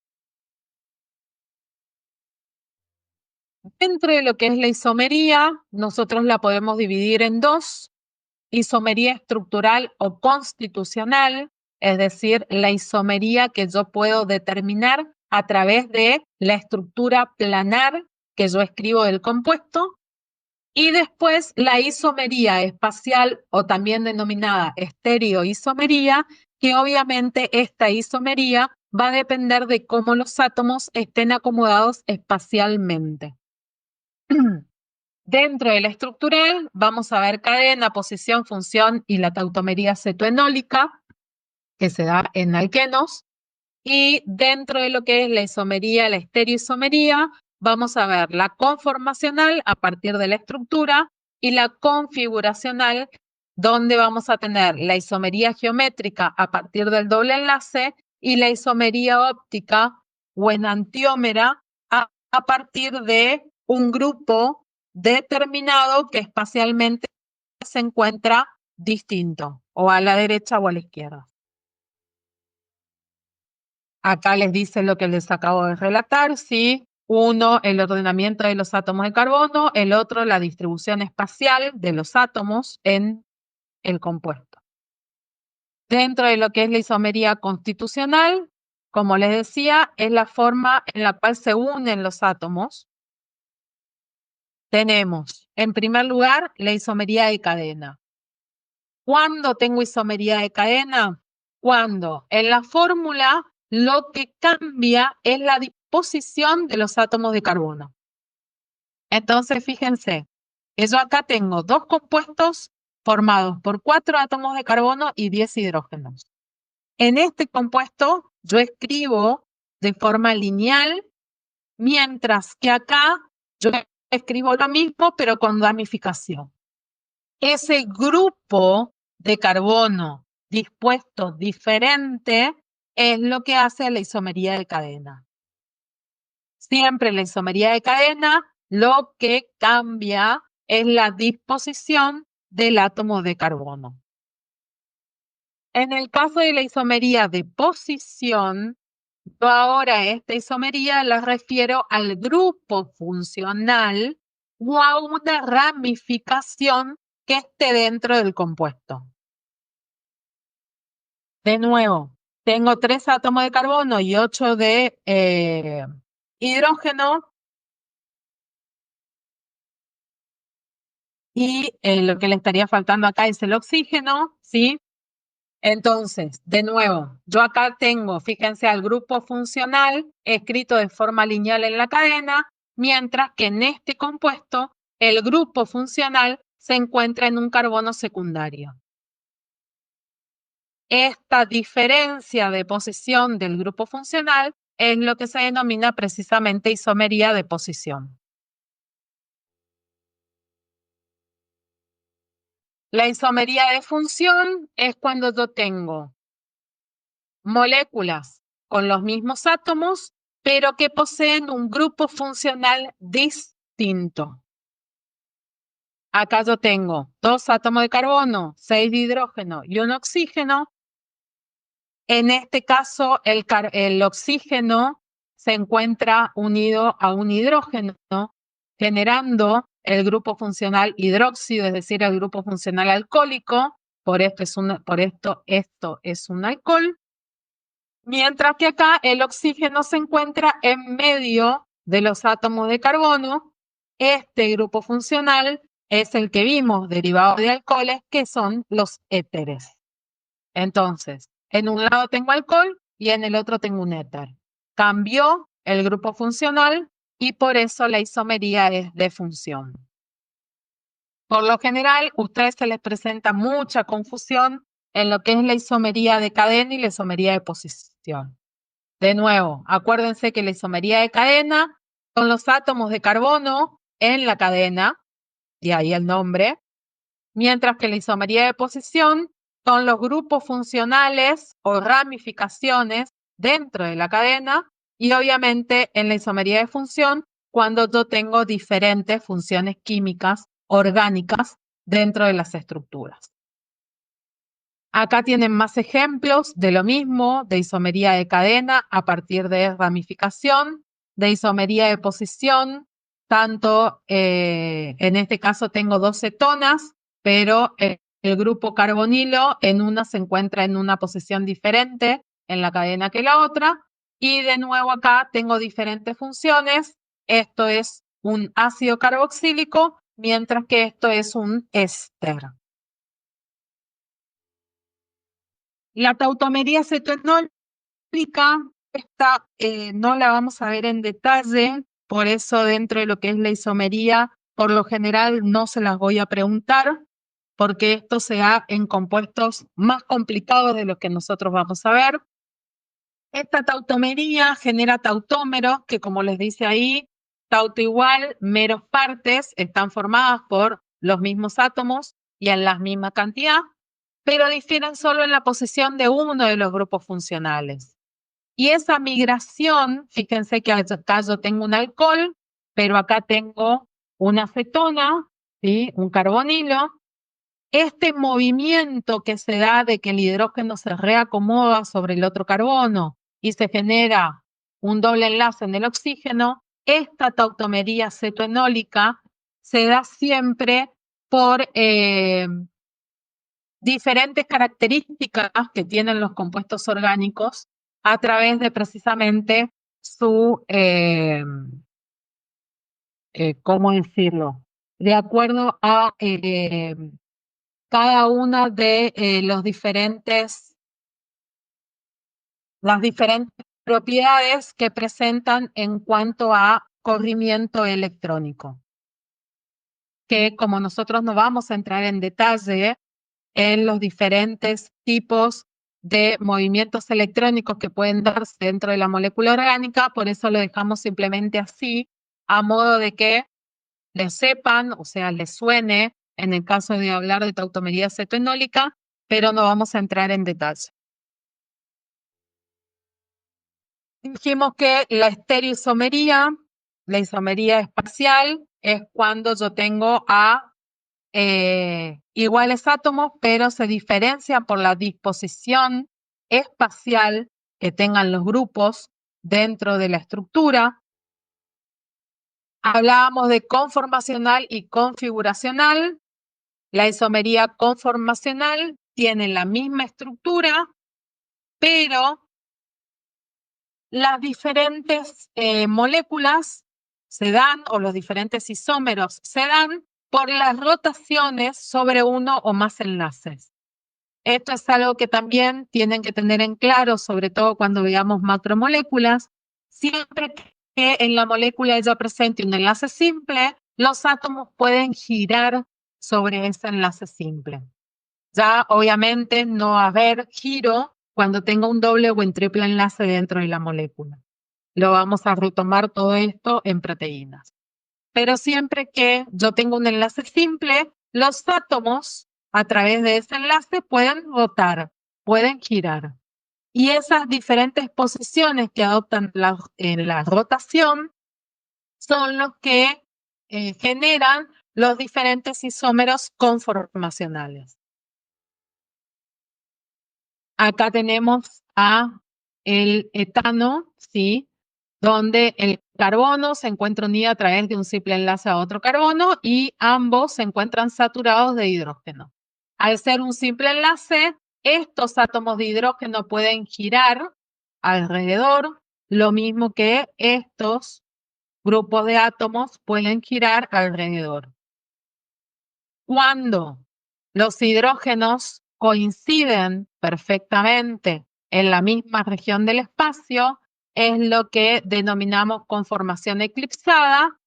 Dentro de lo que es la isomería, nosotros la podemos dividir en dos: isomería estructural o constitucional, es decir, la isomería que yo puedo determinar a través de la estructura planar que yo escribo del compuesto, y después la isomería espacial o también denominada estereoisomería, que obviamente esta isomería va a depender de cómo los átomos estén acomodados espacialmente. Dentro de la estructural vamos a ver cadena, posición, función y la tautomería cetoenólica, que se da en alquenos. Y dentro de lo que es la isomería, la estereoisomería, vamos a ver la conformacional a partir de la estructura y la configuracional, donde vamos a tener la isomería geométrica a partir del doble enlace y la isomería óptica o enantiómera a partir de un grupo determinado que espacialmente se encuentra distinto, o a la derecha o a la izquierda. Acá les dice lo que les acabo de relatar, ¿sí? Uno, el ordenamiento de los átomos de carbono, el otro, la distribución espacial de los átomos en el compuesto. Dentro de lo que es la isomería constitucional, como les decía, es la forma en la cual se unen los átomos. Tenemos, en primer lugar, la isomería de cadena. ¿Cuándo tengo isomería de cadena? Cuando en la fórmula lo que cambia es la disposición de los átomos de carbono. Entonces, fíjense, que yo acá tengo dos compuestos formados por 4 átomos de carbono y 10 hidrógenos. En este compuesto yo escribo de forma lineal, mientras que acá yo escribo lo mismo, pero con ramificación. Ese grupo de carbono dispuesto diferente es lo que hace la isomería de cadena. Siempre en la isomería de cadena lo que cambia es la disposición del átomo de carbono. En el caso de la isomería de posición, yo ahora esta isomería la refiero al grupo funcional o a una ramificación que esté dentro del compuesto. De nuevo, tengo 3 átomos de carbono y 8 de hidrógeno. Y lo que le estaría faltando acá es el oxígeno, ¿sí? Entonces, de nuevo, yo acá tengo, fíjense, al grupo funcional escrito de forma lineal en la cadena, mientras que en este compuesto el grupo funcional se encuentra en un carbono secundario. Esta diferencia de posición del grupo funcional es lo que se denomina precisamente isomería de posición. La isomería de función es cuando yo tengo moléculas con los mismos átomos, pero que poseen un grupo funcional distinto. Acá yo tengo 2 átomos de carbono, 6 de hidrógeno y un oxígeno. En este caso, el oxígeno se encuentra unido a un hidrógeno, generando el grupo funcional hidróxido, es decir, el grupo funcional alcohólico. Por esto esto es un alcohol. Mientras que acá el oxígeno se encuentra en medio de los átomos de carbono. Este grupo funcional es el que vimos derivado de alcoholes, que son los éteres. Entonces, en un lado tengo alcohol y en el otro tengo un éter. Cambió el grupo funcional y por eso la isomería es de función. Por lo general, a ustedes se les presenta mucha confusión en lo que es la isomería de cadena y la isomería de posición. De nuevo, acuérdense que la isomería de cadena son los átomos de carbono en la cadena, y ahí el nombre, mientras que la isomería de posición son los grupos funcionales o ramificaciones dentro de la cadena, y obviamente en la isomería de función cuando yo tengo diferentes funciones químicas orgánicas dentro de las estructuras. Acá tienen más ejemplos de lo mismo, de isomería de cadena a partir de ramificación, de isomería de posición, tanto en este caso tengo 2 cetonas, pero el grupo carbonilo en una se encuentra en una posición diferente en la cadena que la otra, y de nuevo acá tengo diferentes funciones. Esto es un ácido carboxílico, mientras que esto es un éster. La tautomería cetoenólica, esta no la vamos a ver en detalle, por eso dentro de lo que es la isomería, por lo general no se las voy a preguntar, porque esto se da en compuestos más complicados de los que nosotros vamos a ver. Esta tautomería genera tautómeros que, como les dice ahí, está autoigual, menos partes están formadas por los mismos átomos y en la misma cantidad, pero difieren solo en la posición de uno de los grupos funcionales. Y esa migración, fíjense que acá yo tengo un alcohol, pero acá tengo una acetona, ¿sí? Un carbonilo. Este movimiento que se da de que el hidrógeno se reacomoda sobre el otro carbono y se genera un doble enlace en el oxígeno, esta tautomería cetoenólica se da siempre por diferentes características que tienen los compuestos orgánicos a través de precisamente su, ¿cómo decirlo? De acuerdo a cada una de las diferentes propiedades que presentan en cuanto a corrimiento electrónico. Que como nosotros no vamos a entrar en detalle en los diferentes tipos de movimientos electrónicos que pueden darse dentro de la molécula orgánica, por eso lo dejamos simplemente así, a modo de que les sepan, o sea, les suene en el caso de hablar de tautomería cetoenólica, pero no vamos a entrar en detalle. Dijimos que la estereoisomería, la isomería espacial, es cuando yo tengo a iguales átomos, pero se diferencian por la disposición espacial que tengan los grupos dentro de la estructura. Hablábamos de conformacional y configuracional. La isomería conformacional tiene la misma estructura, pero las diferentes moléculas se dan, o los diferentes isómeros se dan por las rotaciones sobre uno o más enlaces. Esto es algo que también tienen que tener en claro, sobre todo cuando veamos macromoléculas. Siempre que en la molécula ella presente un enlace simple, los átomos pueden girar sobre ese enlace simple. Ya obviamente no va a haber giro cuando tenga un doble o un triple enlace dentro de la molécula. Lo vamos a retomar todo esto en proteínas. Pero siempre que yo tengo un enlace simple, los átomos a través de ese enlace pueden rotar, pueden girar. Y esas diferentes posiciones que adoptan en la rotación son los que generan los diferentes isómeros conformacionales. Acá tenemos a el etano, ¿sí? Donde el carbono se encuentra unido a través de un simple enlace a otro carbono y ambos se encuentran saturados de hidrógeno. Al ser un simple enlace, estos átomos de hidrógeno pueden girar alrededor, lo mismo que estos grupos de átomos pueden girar alrededor. Cuando los hidrógenos coinciden perfectamente en la misma región del espacio, es lo que denominamos conformación eclipsada,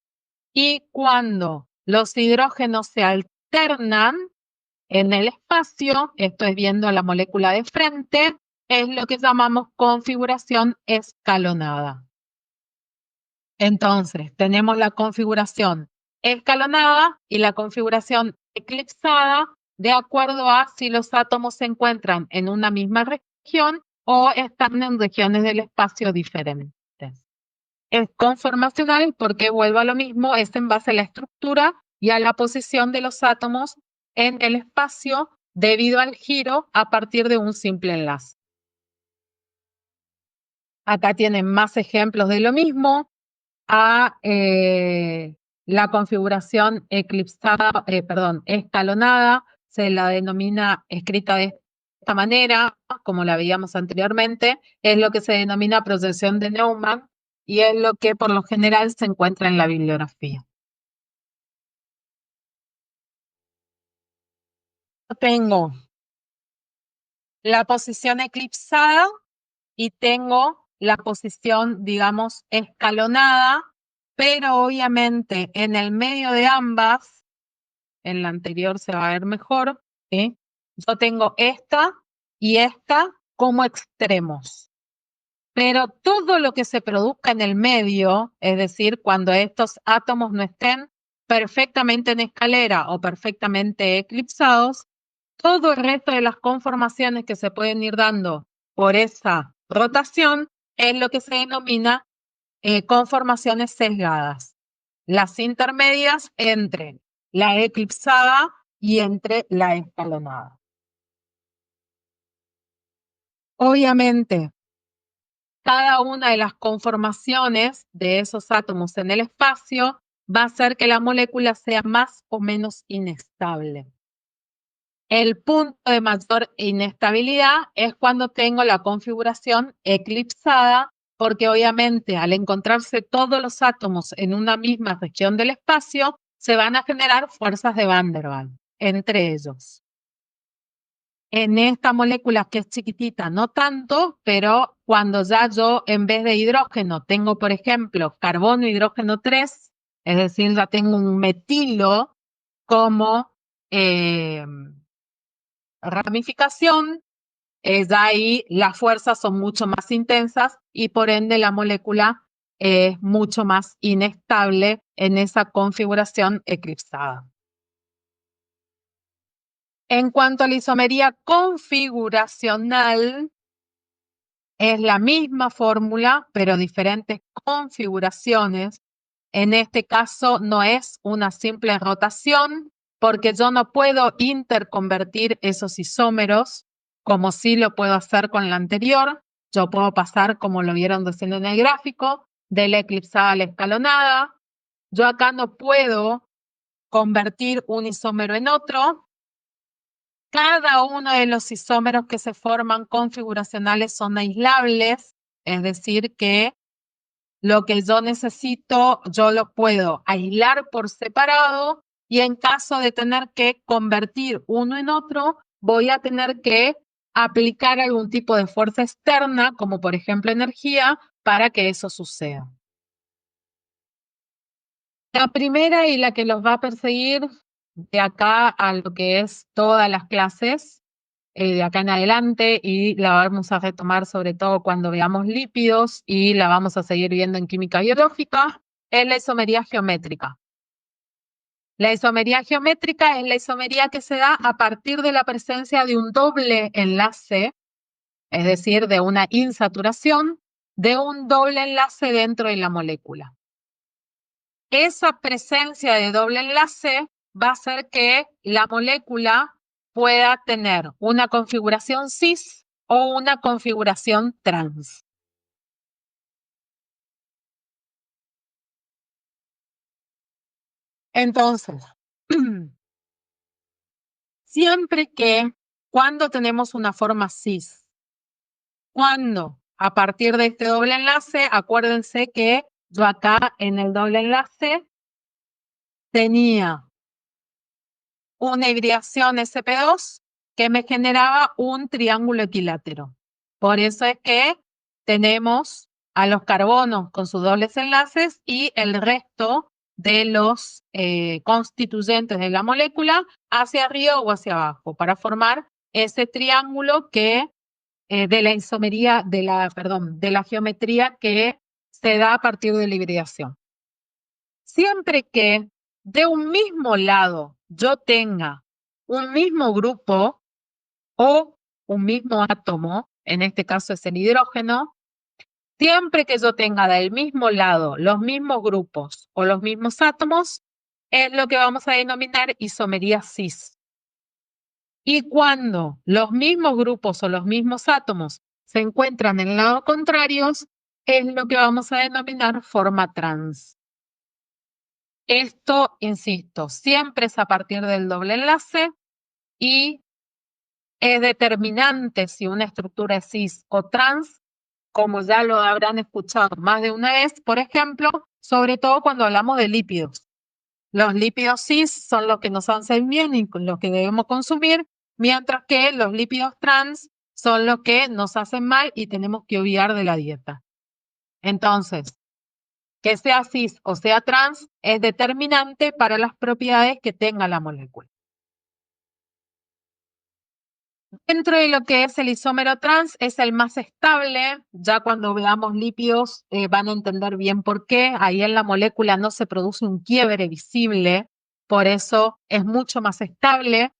y cuando los hidrógenos se alternan en el espacio, esto es viendo la molécula de frente, es lo que llamamos configuración escalonada. Entonces, tenemos la configuración escalonada y la configuración eclipsada de acuerdo a si los átomos se encuentran en una misma región o están en regiones del espacio diferentes. Es conformacional porque vuelvo a lo mismo, es en base a la estructura y a la posición de los átomos en el espacio debido al giro a partir de un simple enlace. Acá tienen más ejemplos de lo mismo. A la configuración eclipsada, escalonada, se la denomina escrita de esta manera, como la veíamos anteriormente, es lo que se denomina proyección de Neumann y es lo que por lo general se encuentra en la bibliografía. Tengo la posición eclipsada y tengo la posición, digamos, escalonada, pero obviamente en el medio de ambas, en la anterior se va a ver mejor, ¿sí? Yo tengo esta y esta como extremos. Pero todo lo que se produzca en el medio, es decir, cuando estos átomos no estén perfectamente en escalera o perfectamente eclipsados, todo el resto de las conformaciones que se pueden ir dando por esa rotación es lo que se denomina conformaciones sesgadas. Las intermedias entre la eclipsada y entre la escalonada. Obviamente, cada una de las conformaciones de esos átomos en el espacio va a hacer que la molécula sea más o menos inestable. El punto de mayor inestabilidad es cuando tengo la configuración eclipsada, porque obviamente al encontrarse todos los átomos en una misma región del espacio, se van a generar fuerzas de Van der Waals entre ellos. En esta molécula que es chiquitita, no tanto, pero cuando ya yo en vez de hidrógeno tengo, por ejemplo, carbono, hidrógeno 3, es decir, ya tengo un metilo como ramificación, ya ahí las fuerzas son mucho más intensas y por ende la molécula es mucho más inestable en esa configuración eclipsada. En cuanto a la isomería configuracional, es la misma fórmula, pero diferentes configuraciones. En este caso no es una simple rotación, porque yo no puedo interconvertir esos isómeros, como sí lo puedo hacer con la anterior. Yo puedo pasar, como lo vieron recién en el gráfico, de la eclipsada a la escalonada. Yo acá no puedo convertir un isómero en otro. Cada uno de los isómeros que se forman configuracionales son aislables, es decir, que lo que yo necesito, yo lo puedo aislar por separado y en caso de tener que convertir uno en otro, voy a tener que aplicar algún tipo de fuerza externa, como por ejemplo energía, para que eso suceda. La primera y la que los va a perseguir de acá a lo que es todas las clases, de acá en adelante, y la vamos a retomar sobre todo cuando veamos lípidos y la vamos a seguir viendo en química biológica, es la isomería geométrica. La isomería geométrica es la isomería que se da a partir de la presencia de un doble enlace, es decir, de una insaturación, de un doble enlace dentro de la molécula. Esa presencia de doble enlace va a hacer que la molécula pueda tener una configuración cis o una configuración trans. Entonces, siempre que cuando tenemos una forma cis, cuando a partir de este doble enlace, acuérdense que yo acá en el doble enlace tenía una hibridación sp2 que me generaba un triángulo equilátero. Por eso es que tenemos a los carbonos con sus dobles enlaces y el resto de los constituyentes de la molécula hacia arriba o hacia abajo para formar ese triángulo que de la isomería, de la geometría que se da a partir de la hibridación. Siempre que de un mismo lado yo tenga un mismo grupo o un mismo átomo, en este caso es el hidrógeno, siempre que yo tenga del mismo lado los mismos grupos o los mismos átomos, es lo que vamos a denominar isomería cis. Y cuando los mismos grupos o los mismos átomos se encuentran en lados contrarios, es lo que vamos a denominar forma trans. Esto, insisto, siempre es a partir del doble enlace y es determinante si una estructura es cis o trans, como ya lo habrán escuchado más de una vez, por ejemplo, sobre todo cuando hablamos de lípidos. Los lípidos cis son los que nos hacen bien y los que debemos consumir, mientras que los lípidos trans son los que nos hacen mal y tenemos que obviar de la dieta. Entonces, que sea cis o sea trans es determinante para las propiedades que tenga la molécula. Dentro de lo que es el isómero trans es el más estable, ya cuando veamos lípidos van a entender bien por qué. Ahí en la molécula no se produce un quiebre visible, por eso es mucho más estable.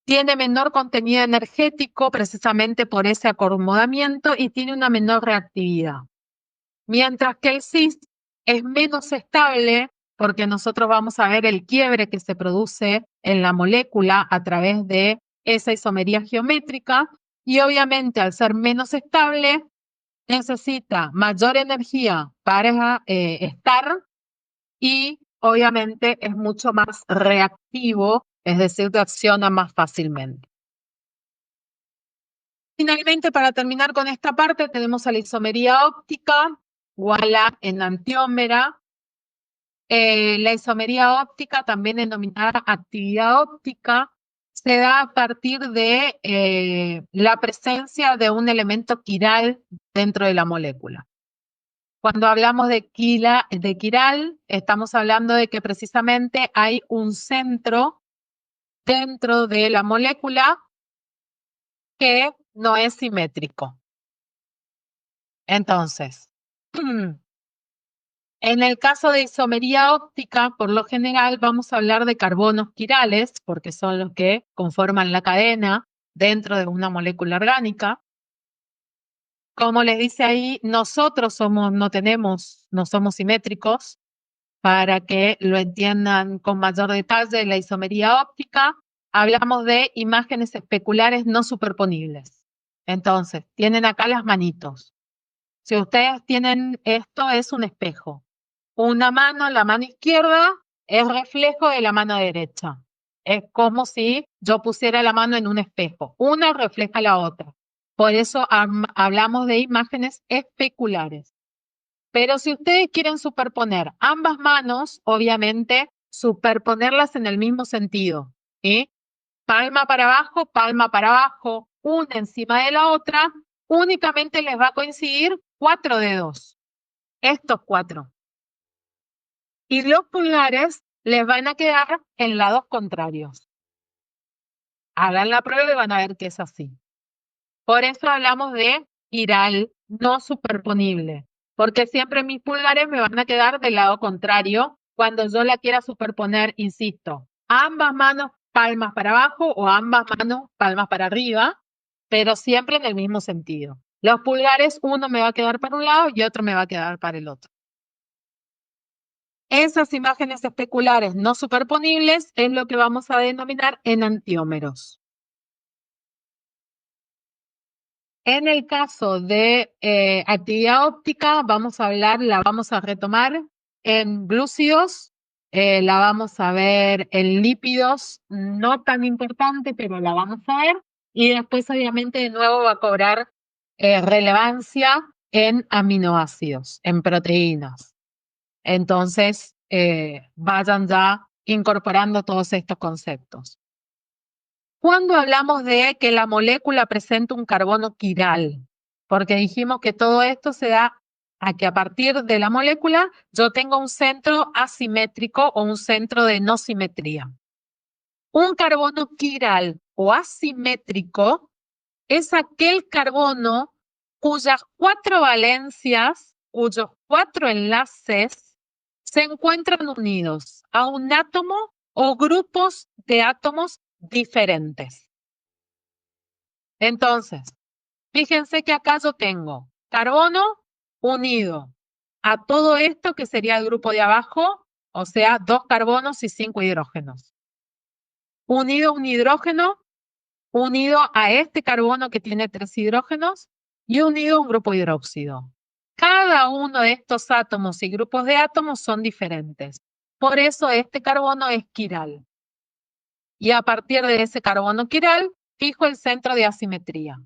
Tiene menor contenido energético precisamente por ese acomodamiento y tiene una menor reactividad. Mientras que el cis es menos estable porque nosotros vamos a ver el quiebre que se produce en la molécula a través de esa isomería geométrica y obviamente al ser menos estable necesita mayor energía para estar y obviamente es mucho más reactivo, es decir, reacciona más fácilmente. Finalmente, para terminar con esta parte, tenemos a la isomería óptica o a la enantiómera. La isomería óptica, también denominada actividad óptica, se da a partir de la presencia de un elemento quiral dentro de la molécula. Cuando hablamos de quiral, estamos hablando de que precisamente hay un centro dentro de la molécula que no es simétrico. Entonces, en el caso de isomería óptica, por lo general vamos a hablar de carbonos quirales, porque son los que conforman la cadena dentro de una molécula orgánica. Como les dice ahí, nosotros no somos simétricos. Para que lo entiendan con mayor detalle, la isomería óptica, hablamos de imágenes especulares no superponibles. Entonces, tienen acá las manitos. Si ustedes tienen esto, es un espejo. Una mano, la mano izquierda, es reflejo de la mano derecha. Es como si yo pusiera la mano en un espejo. Una refleja la otra. Por eso hablamos de imágenes especulares. Pero si ustedes quieren superponer ambas manos, obviamente superponerlas en el mismo sentido. ¿Sí? Palma para abajo, una encima de la otra, únicamente les va a coincidir 4 dedos. Estos 4. Y los pulgares les van a quedar en lados contrarios. Hagan la prueba y van a ver que es así. Por eso hablamos de quiral no superponible, porque siempre mis pulgares me van a quedar del lado contrario cuando yo la quiera superponer, insisto, ambas manos palmas para abajo o ambas manos palmas para arriba, pero siempre en el mismo sentido. Los pulgares, uno me va a quedar para un lado y otro me va a quedar para el otro. Esas imágenes especulares no superponibles es lo que vamos a denominar enantiómeros. En el caso de actividad óptica, la vamos a retomar en glúcidos, la vamos a ver en lípidos, no tan importante, pero la vamos a ver. Y después, obviamente, de nuevo va a cobrar relevancia en aminoácidos, en proteínas. Entonces, vayan ya incorporando todos estos conceptos. Cuando hablamos de que la molécula presenta un carbono quiral, porque dijimos que todo esto se da a que a partir de la molécula yo tengo un centro asimétrico o un centro de no simetría. Un carbono quiral o asimétrico es aquel carbono cuyas 4 valencias, cuyos 4 enlaces se encuentran unidos a un átomo o grupos de átomos diferentes. Entonces, fíjense que acá yo tengo carbono unido a todo esto que sería el grupo de abajo, o sea, 2 carbonos y 5 hidrógenos. Unido a un hidrógeno, unido a este carbono que tiene 3 hidrógenos y unido a un grupo hidróxido. Cada uno de estos átomos y grupos de átomos son diferentes. Por eso este carbono es quiral. Y a partir de ese carbono quiral, fijo el centro de asimetría.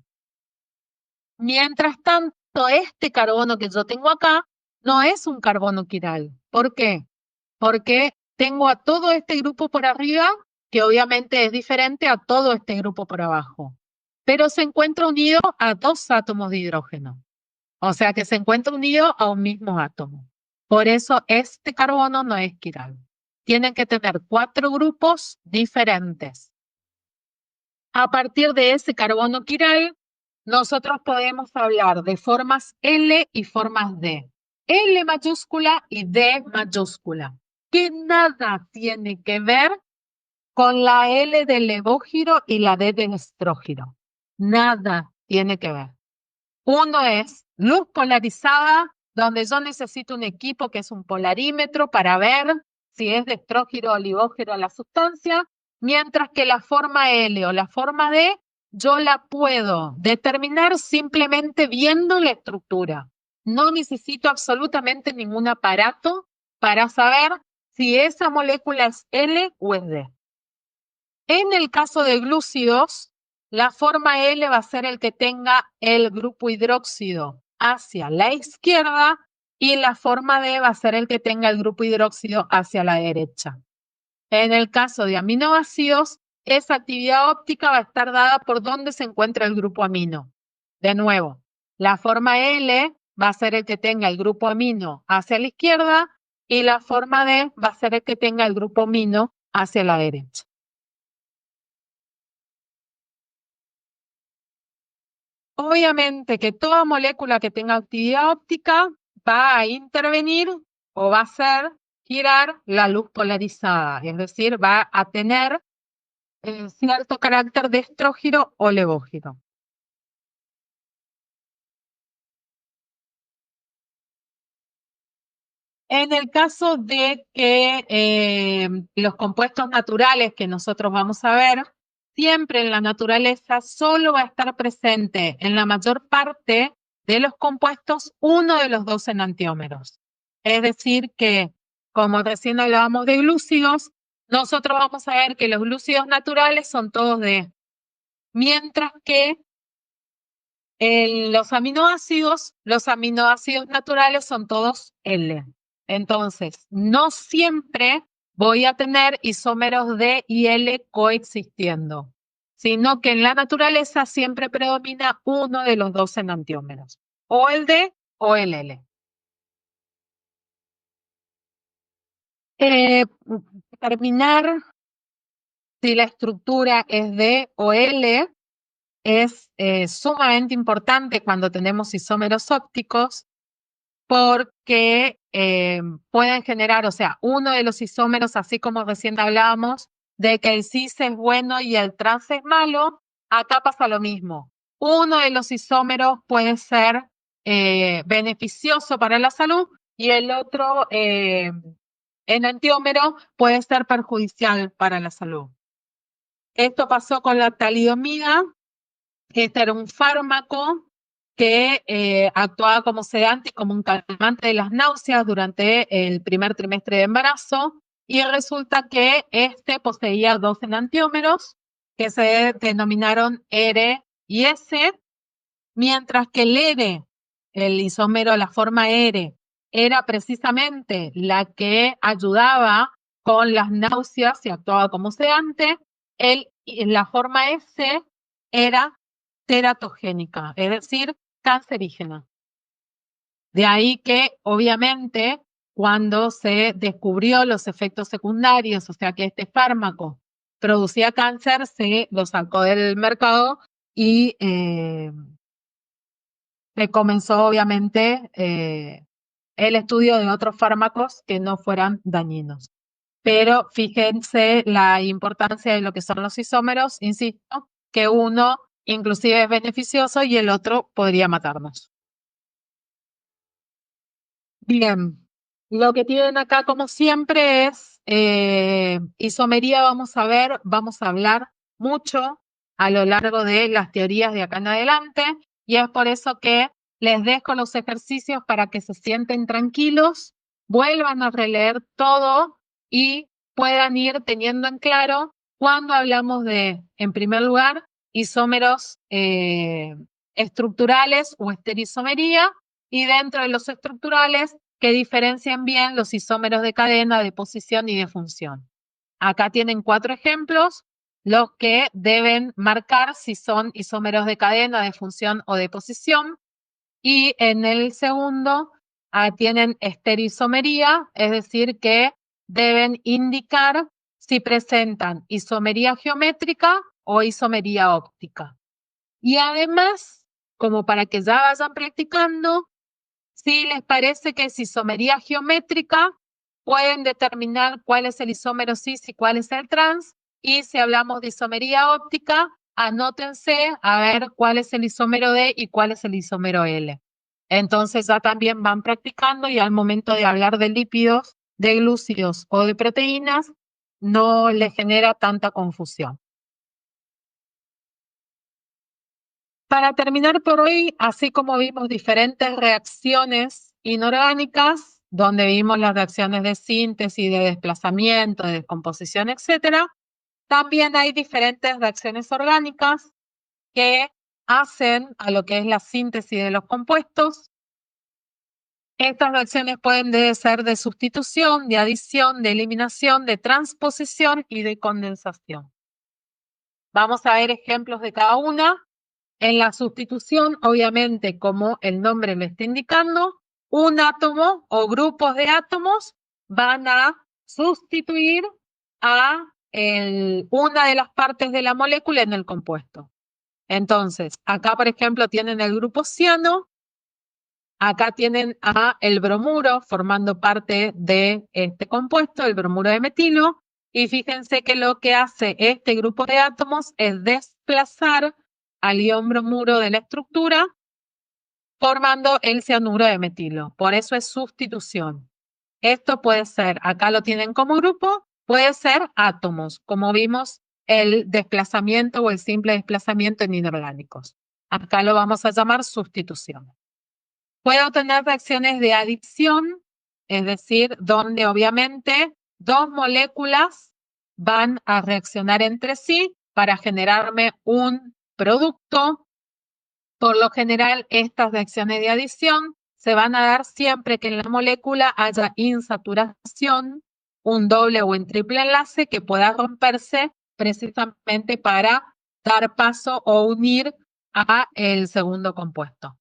Mientras tanto, este carbono que yo tengo acá no es un carbono quiral. ¿Por qué? Porque tengo a todo este grupo por arriba, que obviamente es diferente a todo este grupo por abajo. Pero se encuentra unido a 2 átomos de hidrógeno. O sea que se encuentra unido a un mismo átomo. Por eso este carbono no es quiral. Tienen que tener 4 grupos diferentes. A partir de ese carbono quiral, nosotros podemos hablar de formas L y formas D. L mayúscula y D mayúscula, que nada tiene que ver con la L del levógiro y la D del estrógiro. Nada tiene que ver. Uno es luz polarizada, donde yo necesito un equipo que es un polarímetro para ver si es de estrógiro o levógiro la sustancia, mientras que la forma L o la forma D yo la puedo determinar simplemente viendo la estructura. No necesito absolutamente ningún aparato para saber si esa molécula es L o es D. En el caso de glúcidos, la forma L va a ser el que tenga el grupo hidróxido hacia la izquierda y la forma D va a ser el que tenga el grupo hidróxido hacia la derecha. En el caso de aminoácidos, esa actividad óptica va a estar dada por dónde se encuentra el grupo amino. De nuevo, la forma L va a ser el que tenga el grupo amino hacia la izquierda y la forma D va a ser el que tenga el grupo amino hacia la derecha. Obviamente que toda molécula que tenga actividad óptica va a intervenir o va a hacer girar la luz polarizada, es decir, va a tener cierto carácter de estrógiro o levógiro. En el caso de que los compuestos naturales que nosotros vamos a ver, siempre en la naturaleza solo va a estar presente en la mayor parte de los compuestos uno de los dos enantiómeros. Es decir que, como recién hablábamos de glúcidos, nosotros vamos a ver que los glúcidos naturales son todos D, mientras que en los aminoácidos naturales son todos L. Entonces, no siempre voy a tener isómeros D y L coexistiendo, sino que en la naturaleza siempre predomina uno de los dos enantiómeros, o el D o el L. Determinar si la estructura es D o L es sumamente importante cuando tenemos isómeros ópticos porque pueden generar, o sea, uno de los isómeros, así como recién hablábamos, de que el cis es bueno y el trans es malo, acá pasa lo mismo. Uno de los isómeros puede ser beneficioso para la salud y el otro enantiómero puede ser perjudicial para la salud. Esto pasó con la talidomida. Este era un fármaco que actuaba como sedante y como un calmante de las náuseas durante el primer trimestre de embarazo y resulta que este poseía dos enantiómeros que se denominaron ERE y S, mientras que el ERE, el isómero, la forma ERE, era precisamente la que ayudaba con las náuseas y actuaba como sedante, la forma S era teratogénica, es decir, cancerígena. De ahí que, obviamente, cuando se descubrió los efectos secundarios, o sea que este fármaco producía cáncer, se lo sacó del mercado y se comenzó, obviamente, el estudio de otros fármacos que no fueran dañinos. Pero fíjense la importancia de lo que son los isómeros, insisto, que uno inclusive es beneficioso y el otro podría matarnos. Bien, lo que tienen acá como siempre es isomería, vamos a hablar mucho a lo largo de las teorías de acá en adelante y es por eso que les dejo los ejercicios para que se sienten tranquilos, vuelvan a releer todo y puedan ir teniendo en claro cuando hablamos de, en primer lugar, isómeros estructurales o esterisomería y dentro de los estructurales que diferencian bien los isómeros de cadena, de posición y de función. Acá tienen 4 ejemplos, los que deben marcar si son isómeros de cadena, de función o de posición. Y en el segundo tienen estereoisomería, es decir, que deben indicar si presentan isomería geométrica o isomería óptica. Y además, como para que ya vayan practicando, si les parece que es isomería geométrica, pueden determinar cuál es el isómero cis y cuál es el trans. Y si hablamos de isomería óptica, anótense a ver cuál es el isómero D y cuál es el isómero L. Entonces ya también van practicando y al momento de hablar de lípidos, de glúcidos o de proteínas, no les genera tanta confusión. Para terminar por hoy, así como vimos diferentes reacciones inorgánicas, donde vimos las reacciones de síntesis, de desplazamiento, de descomposición, etc., también hay diferentes reacciones orgánicas que hacen a lo que es la síntesis de los compuestos. Estas reacciones pueden ser de sustitución, de adición, de eliminación, de transposición y de condensación. Vamos a ver ejemplos de cada una. En la sustitución, obviamente, como el nombre lo está indicando, un átomo o grupos de átomos van a sustituir a una de las partes de la molécula en el compuesto. Entonces, acá, por ejemplo, tienen el grupo ciano, acá tienen el bromuro formando parte de este compuesto, el bromuro de metilo, y fíjense que lo que hace este grupo de átomos es desplazar al ion bromuro de la estructura, formando el cianuro de metilo. Por eso es sustitución. Esto puede ser, acá lo tienen como grupo, puede ser átomos, como vimos el desplazamiento o el simple desplazamiento en inorgánicos. Acá lo vamos a llamar sustitución. Puede tener reacciones de adición, es decir, donde obviamente dos moléculas van a reaccionar entre sí para generarme un producto. Por lo general, estas reacciones de adición se van a dar siempre que en la molécula haya insaturación, un doble o un triple enlace que pueda romperse precisamente para dar paso o unir a el segundo compuesto.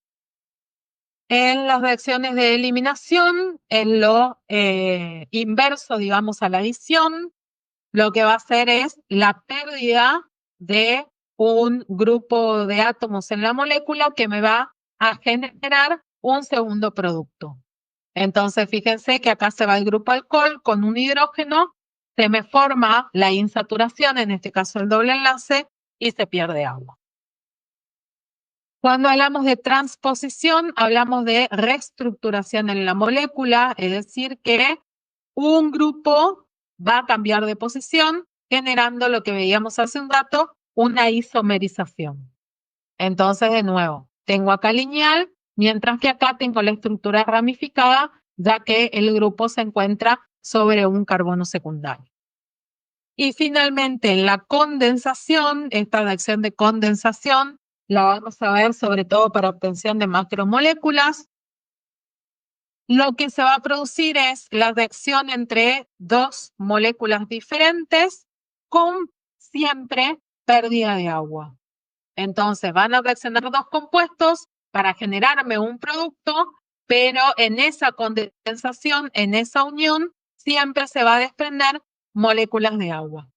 En las reacciones de eliminación, en lo inverso, digamos, a la adición, lo que va a hacer es la pérdida de un grupo de átomos en la molécula que me va a generar un segundo producto. Entonces, fíjense que acá se va el grupo alcohol con un hidrógeno, se me forma la insaturación, en este caso el doble enlace, y se pierde agua. Cuando hablamos de transposición, hablamos de reestructuración en la molécula, es decir, que un grupo va a cambiar de posición, generando lo que veíamos hace un rato, una isomerización. Entonces, de nuevo, tengo acá lineal, mientras que acá tengo la estructura ramificada, ya que el grupo se encuentra sobre un carbono secundario. Y finalmente, en la condensación, esta reacción de condensación la vamos a ver sobre todo para obtención de macromoléculas. Lo que se va a producir es la reacción entre dos moléculas diferentes con siempre pérdida de agua. Entonces van a reaccionar dos compuestos para generarme un producto, pero en esa condensación, en esa unión, siempre se va a desprender moléculas de agua.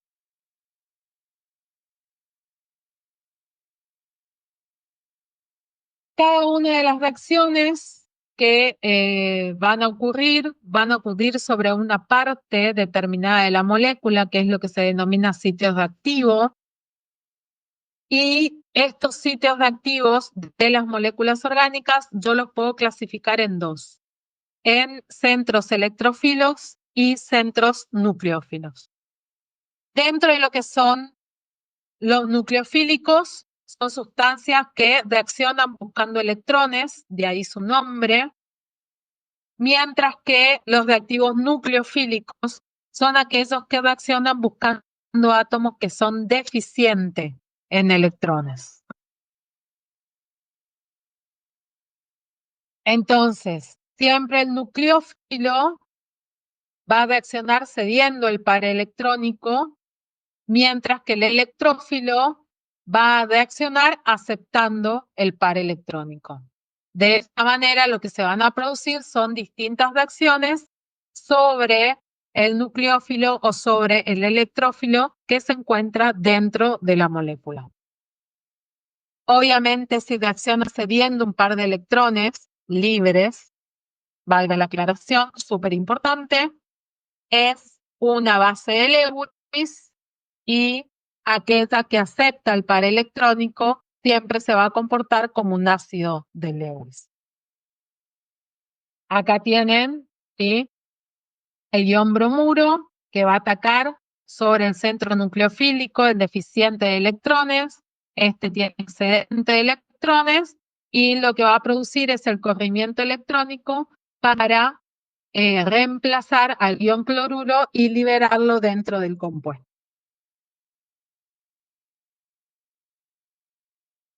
Cada una de las reacciones que van a ocurrir sobre una parte determinada de la molécula, que es lo que se denomina sitios reactivos. Y estos sitios reactivos de las moléculas orgánicas yo los puedo clasificar en dos, en centros electrófilos y centros nucleófilos. Dentro de lo que son los nucleofílicos, son sustancias que reaccionan buscando electrones, de ahí su nombre, mientras que los reactivos nucleofílicos son aquellos que reaccionan buscando átomos que son deficientes en electrones. Entonces, siempre el nucleófilo va a reaccionar cediendo el par electrónico, mientras que el electrófilo va a reaccionar aceptando el par electrónico. De esta manera, lo que se van a producir son distintas reacciones sobre el nucleófilo o sobre el electrófilo que se encuentra dentro de la molécula. Obviamente, si reacciona cediendo un par de electrones libres, valga la aclaración, súper importante, es una base de Lewis y aquella que acepta el par electrónico siempre se va a comportar como un ácido de Lewis. Acá tienen, ¿sí?, el ion bromuro que va a atacar sobre el centro nucleofílico, el deficiente de electrones. Este tiene excedente de electrones y lo que va a producir es el corrimiento electrónico para reemplazar al ion cloruro y liberarlo dentro del compuesto.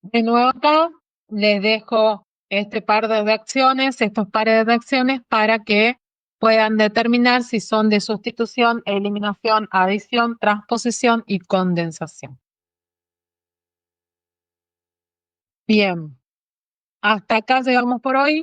De nuevo acá les dejo este par de reacciones, estos pares de reacciones para que puedan determinar si son de sustitución, eliminación, adición, transposición y condensación. Bien, hasta acá llegamos por hoy.